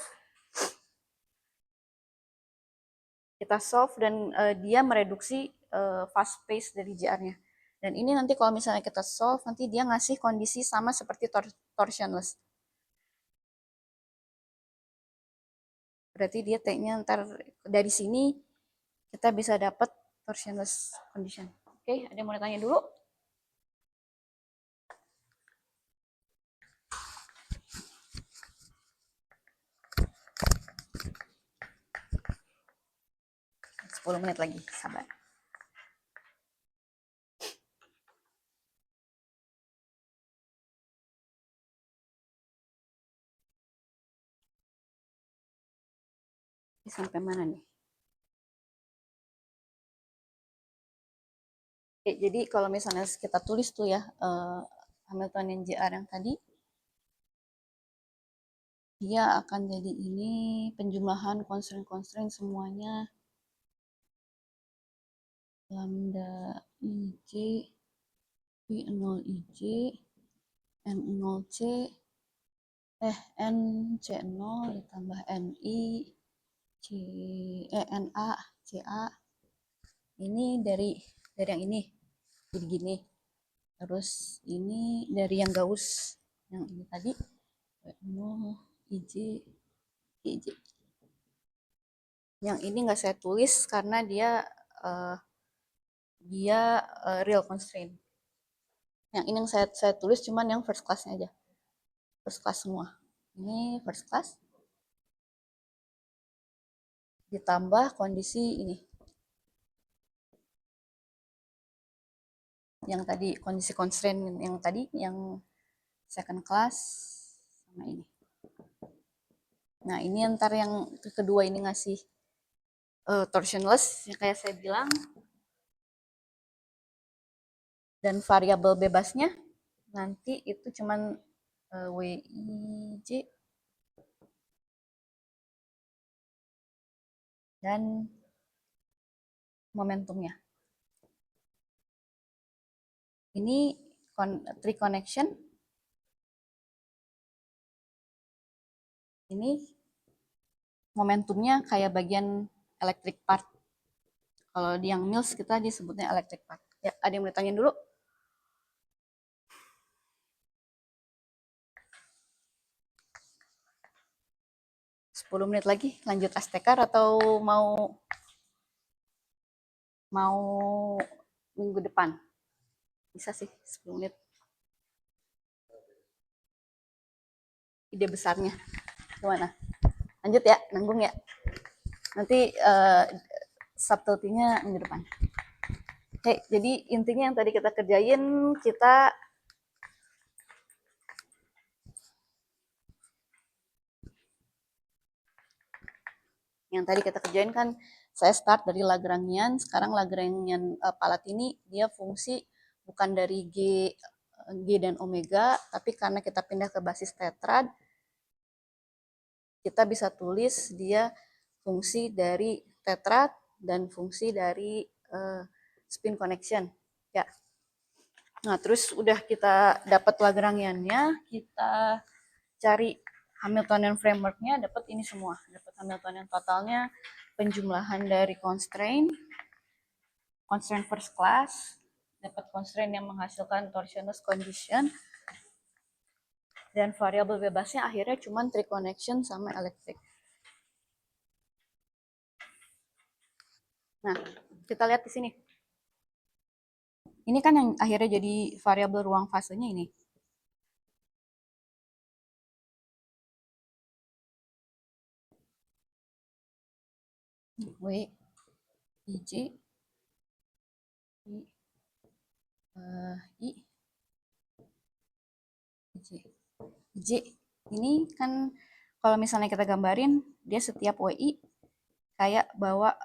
dan dia mereduksi fast pace dari JR-nya. Dan ini nanti kalau misalnya kita solve, nanti dia ngasih kondisi sama seperti torsionless. Berarti dia T-nya ntar dari sini kita bisa dapat torsionless condition. Oke, ada yang mau tanya dulu? Sepuluh menit lagi, sabar. Sampai mana nih? Oke, jadi kalau misalnya kita tulis tuh ya Hamiltonian JR yang tadi, dia akan jadi ini penjumlahan constraint semuanya lambda IJ P0 IJ M0C N C0 ditambah NI NA CA. Ini dari yang ini jadi gini. Terus ini dari yang Gauss yang ini tadi P0 IJ IJ. Yang ini nggak saya tulis karena dia real constraint. Yang ini yang saya tulis cuman yang first class-nya aja. First class semua. Ini first class. Ditambah kondisi ini. Yang tadi, kondisi constraint yang tadi, yang second class, sama ini. Nah, ini ntar yang kedua ini ngasih torsionless, yang kayak saya bilang. Dan variabel bebasnya nanti itu cuman WIJ dan momentumnya. Ini tree connection. Ini momentumnya kayak bagian electric part. Kalau di yang Mills kita disebutnya electric part. Ya, ada yang mau ditanya dulu? Sepuluh menit lagi lanjut Astekar atau mau minggu depan? Bisa sih 10 menit. Ide besarnya gimana? Lanjut ya, nanggung ya. Nanti subtlety-nya minggu depan. Oke, jadi intinya yang tadi kita kerjain, kan saya start dari Lagrangian. Sekarang Lagrangian Palatini dia fungsi bukan dari G dan omega, tapi karena kita pindah ke basis tetrad, kita bisa tulis dia fungsi dari tetrad dan fungsi dari spin connection. Ya. Nah, terus udah kita dapat Lagrangiannya, kita cari Hamiltonian framework-nya, dapat ini semua. Dapat Hamiltonian totalnya, penjumlahan dari constraint first class, dapat constraint yang menghasilkan torsionless condition, dan variabel bebasnya akhirnya cuma tree connection sama elektrik. Nah, kita lihat di sini. Ini kan yang akhirnya jadi variabel ruang fasenya ini. W, IJ, I, J. J ini kan kalau misalnya kita gambarin, dia setiap WI kayak bawa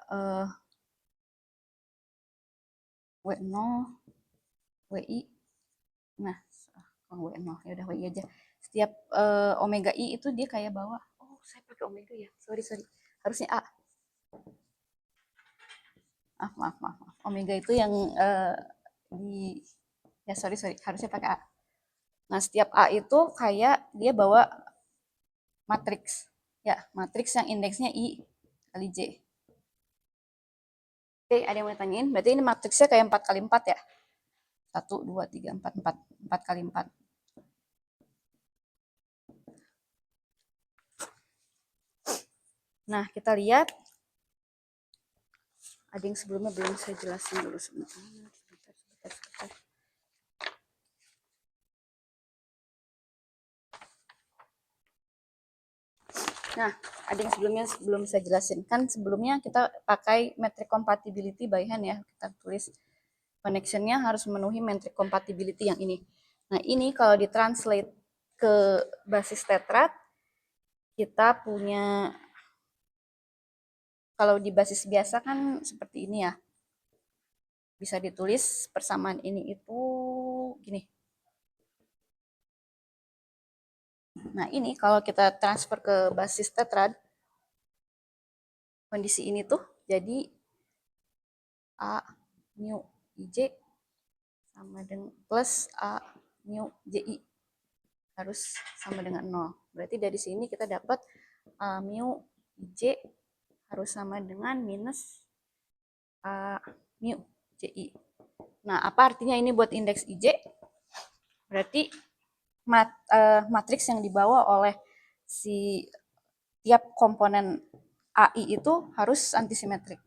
W0, WI. Nah, W0 ya udah WI aja. Setiap omega I itu dia kayak bawa. Oh, saya pakai omega ya. Sorry. Harusnya A. Maaf. Omega itu yang di ya sorry. Harusnya pakai A. Nah, setiap A itu kayak dia bawa matriks. Ya, matriks yang indeksnya I kali J. Oke, ada yang mau tanyain? Berarti ini matriksnya kayak 4 kali 4 ya? 1, 2, 3, 4, 4 kali 4. Nah, kita lihat. Ada yang sebelumnya belum saya jelasin dulu sebentar. Nah, ada yang sebelumnya belum saya jelasin. Kan sebelumnya kita pakai metric compatibility by hand ya. Kita tulis connection-nya harus memenuhi metric compatibility yang ini. Nah, ini kalau ditranslate ke basis tetrad, kita punya, kalau di basis biasa kan seperti ini ya. Bisa ditulis persamaan ini itu gini. Nah, ini kalau kita transfer ke basis tetrad, kondisi ini tuh jadi A mu IJ sama dengan plus A mu JI harus sama dengan 0. Berarti dari sini kita dapat A mu IJ harus sama dengan minus A mu JI. Nah, apa artinya ini buat indeks IJ? Berarti matriks yang dibawa oleh si tiap komponen AI itu harus antisimetrik.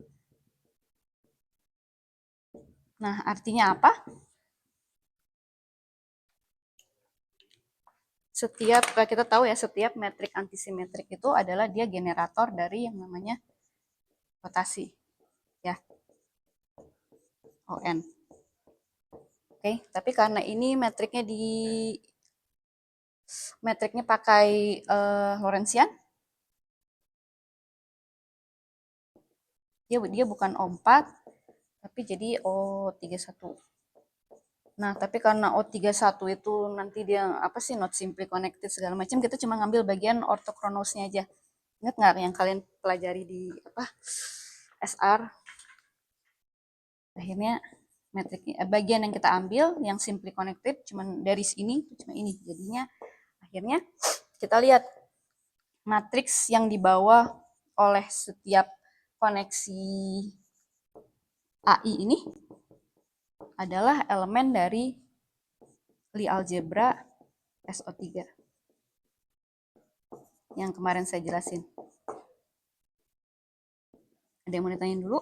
Nah, artinya apa? setiap kita tahu ya, setiap metrik antisimetrik itu adalah dia generator dari yang namanya rotasi ya, ON. Oke, tapi karena ini metriknya pakai Lorentzian, dia bukan O4 tapi jadi O31. Nah, tapi karena O31 itu nanti dia apa sih, not simply connected segala macam, kita cuma ngambil bagian ortokronosnya aja. Ingat nggak yang kalian pelajari di apa SR? Akhirnya metriknya bagian yang kita ambil yang simply connected cuman dari sini cuma ini. Jadinya akhirnya kita lihat matriks yang dibawa oleh setiap koneksi AI ini adalah elemen dari Lie algebra SO3 yang kemarin saya jelasin. Ada yang mau ditanyain dulu?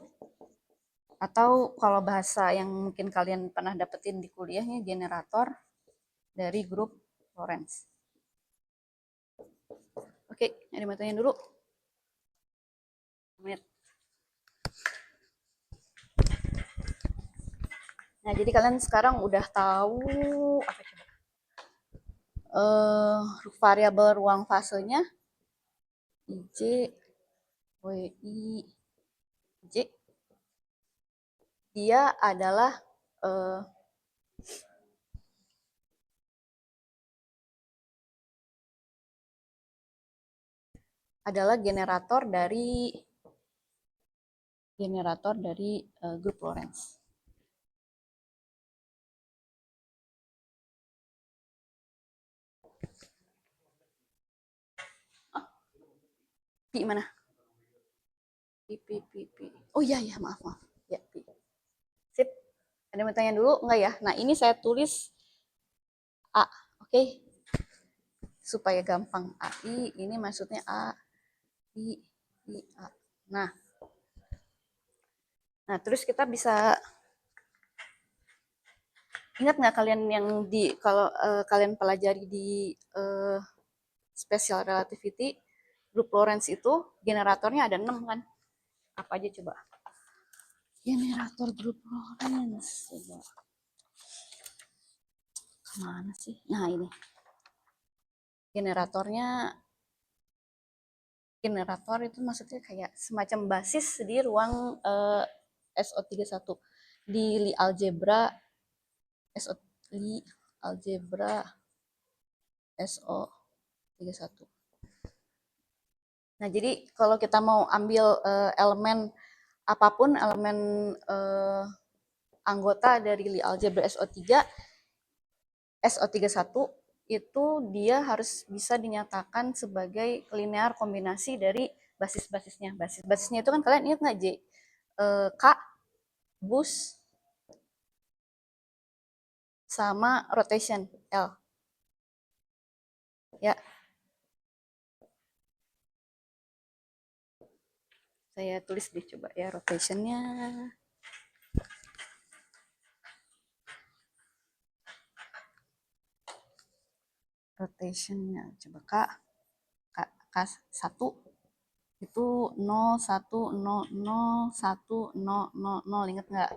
Atau kalau bahasa yang mungkin kalian pernah dapetin di kuliahnya, generator dari grup Lorentz. Oke, ada yang mau tanyain dulu? Menit. Nah, jadi kalian sekarang udah tahu apa coba? Variabel ruang fasenya IJ, WI, J. Dia adalah generator dari grup Lorentz. Pi mana? Pi. Oh iya, maaf. Ya, Pi. Sip. Ada yang mau tanya dulu? Enggak ya? Nah, ini saya tulis A. Oke. Supaya gampang. AI, ini maksudnya A, I, A. Nah, terus kita bisa ingat nggak kalian yang kalau kalian pelajari di special relativity, grup Lorentz itu generatornya ada 6 kan? Apa aja coba? Generator grup Lorentz. Coba. Kemana sih? Nah, ini. Generator itu maksudnya kayak semacam basis di ruang SO31 di Lie algebra SO31. Nah, jadi kalau kita mau ambil elemen apapun, elemen anggota dari Lie algebra SO31 itu dia harus bisa dinyatakan sebagai linear kombinasi dari basis-basisnya. Basis-basisnya itu kan kalian ingat nggak, J? K, bus, sama rotation, L. Ya. Saya tulis deh coba ya rotationnya. Rotationnya coba K1 itu 0 1 0 0 1 0 0 0, inget nggak?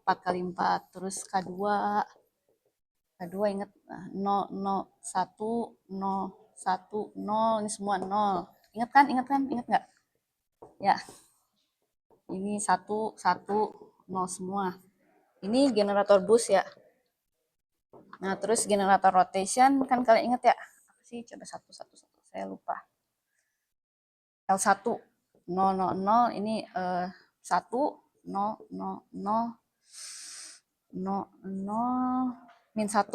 4 kali 4. Terus K2 inget 0 0 1 0 1 0, ini semua 0. Ingat kan? Ingat nggak? Ya. Ini 1 1 0 semua. Ini generator bus ya. Nah, terus generator rotation kan kalian ingat ya? Apa sih? Coba satu. Saya lupa. L1 0 0 0 ini 1 0 0 0 0 0 min 1.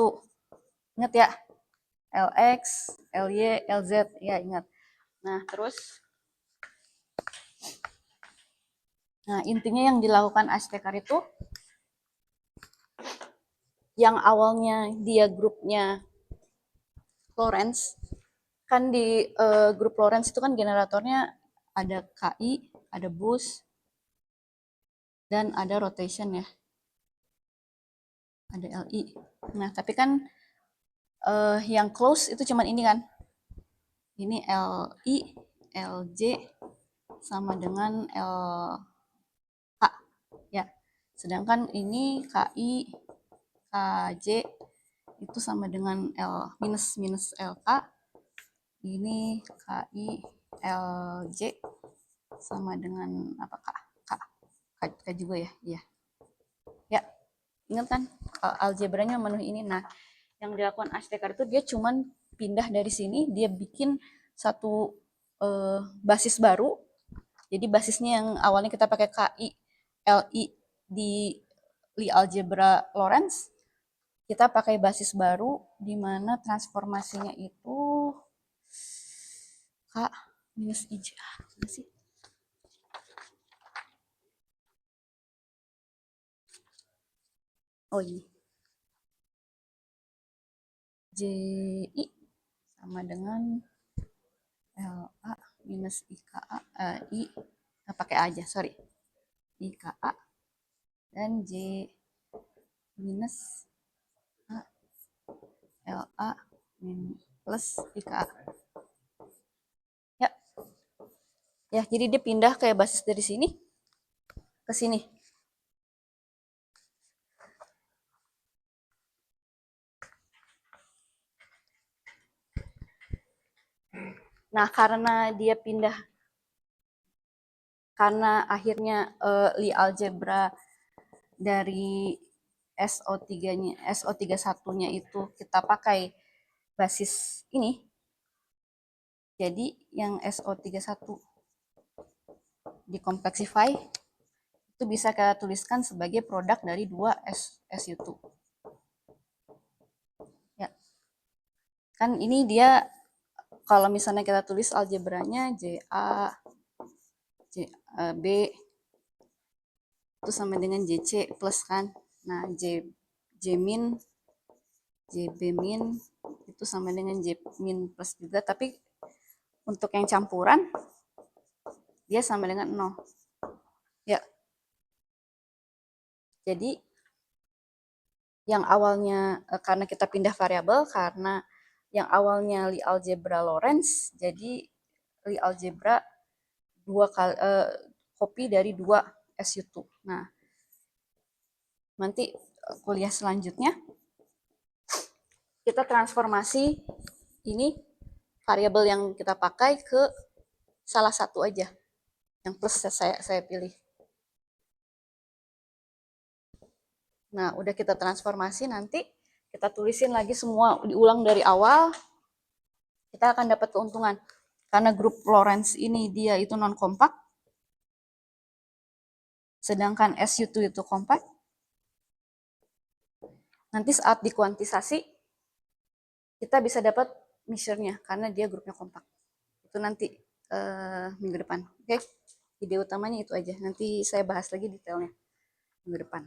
Ingat ya? LX, LY, LZ, ya ingat. Nah, terus intinya yang dilakukan arsitektur itu yang awalnya dia grupnya Lorentz, kan di grup Lorentz itu kan generatornya ada KI, ada bus, dan ada rotation ya. Ada LI. Nah, tapi kan Yang close itu cuman ini kan. Ini LI, LJ sama dengan LK ya. Sedangkan ini KI, KJ itu sama dengan L minus minus LK. Ini KI, LJ sama dengan apa Kak? K juga ya? Iya. Ya, ingat kan algebranya memenuhi ini. Nah, yang dilakukan arsitektur itu dia cuman pindah dari sini, dia bikin satu basis baru. Jadi basisnya yang awalnya kita pakai KI, LI di Lie algebra Lorentz, kita pakai basis baru di mana transformasinya itu K minus IJ. Mana sih? Oh ini. JI sama dengan LA minus IKA, I, pakai A aja, sorry. IKA dan J minus A, LA plus IKA. Ya, ya jadi dia pindah kayak basis dari sini ke sini. Nah, karena dia pindah, karena akhirnya Lie algebra dari SO3-nya, SO31-nya itu kita pakai basis ini. Jadi yang SO31 dikomplexify itu bisa kita tuliskan sebagai produk dari dua SU2. Ya. Kan ini dia kalau misalnya kita tulis algebranya JA B itu sama dengan JC plus kan. Nah, J min JB min itu sama dengan J min plus juga, tapi untuk yang campuran dia sama dengan 0. Ya. Jadi yang awalnya karena kita pindah variabel, karena yang awalnya Lie algebra Lorentz, jadi Lie algebra dua kali kopi dari dua SU2. Nah, nanti kuliah selanjutnya kita transformasi ini variabel yang kita pakai ke salah satu aja. Yang plus saya pilih. Nah, udah kita transformasi, nanti kita tulisin lagi semua, diulang dari awal, kita akan dapat keuntungan. Karena grup Lorentz ini dia itu non-kompak, sedangkan SU2 itu kompak. Nanti saat dikuantisasi, kita bisa dapat mixture-nya, karena dia grupnya kompak. Itu nanti minggu depan. Oke, ide utamanya itu aja. Nanti saya bahas lagi detailnya minggu depan.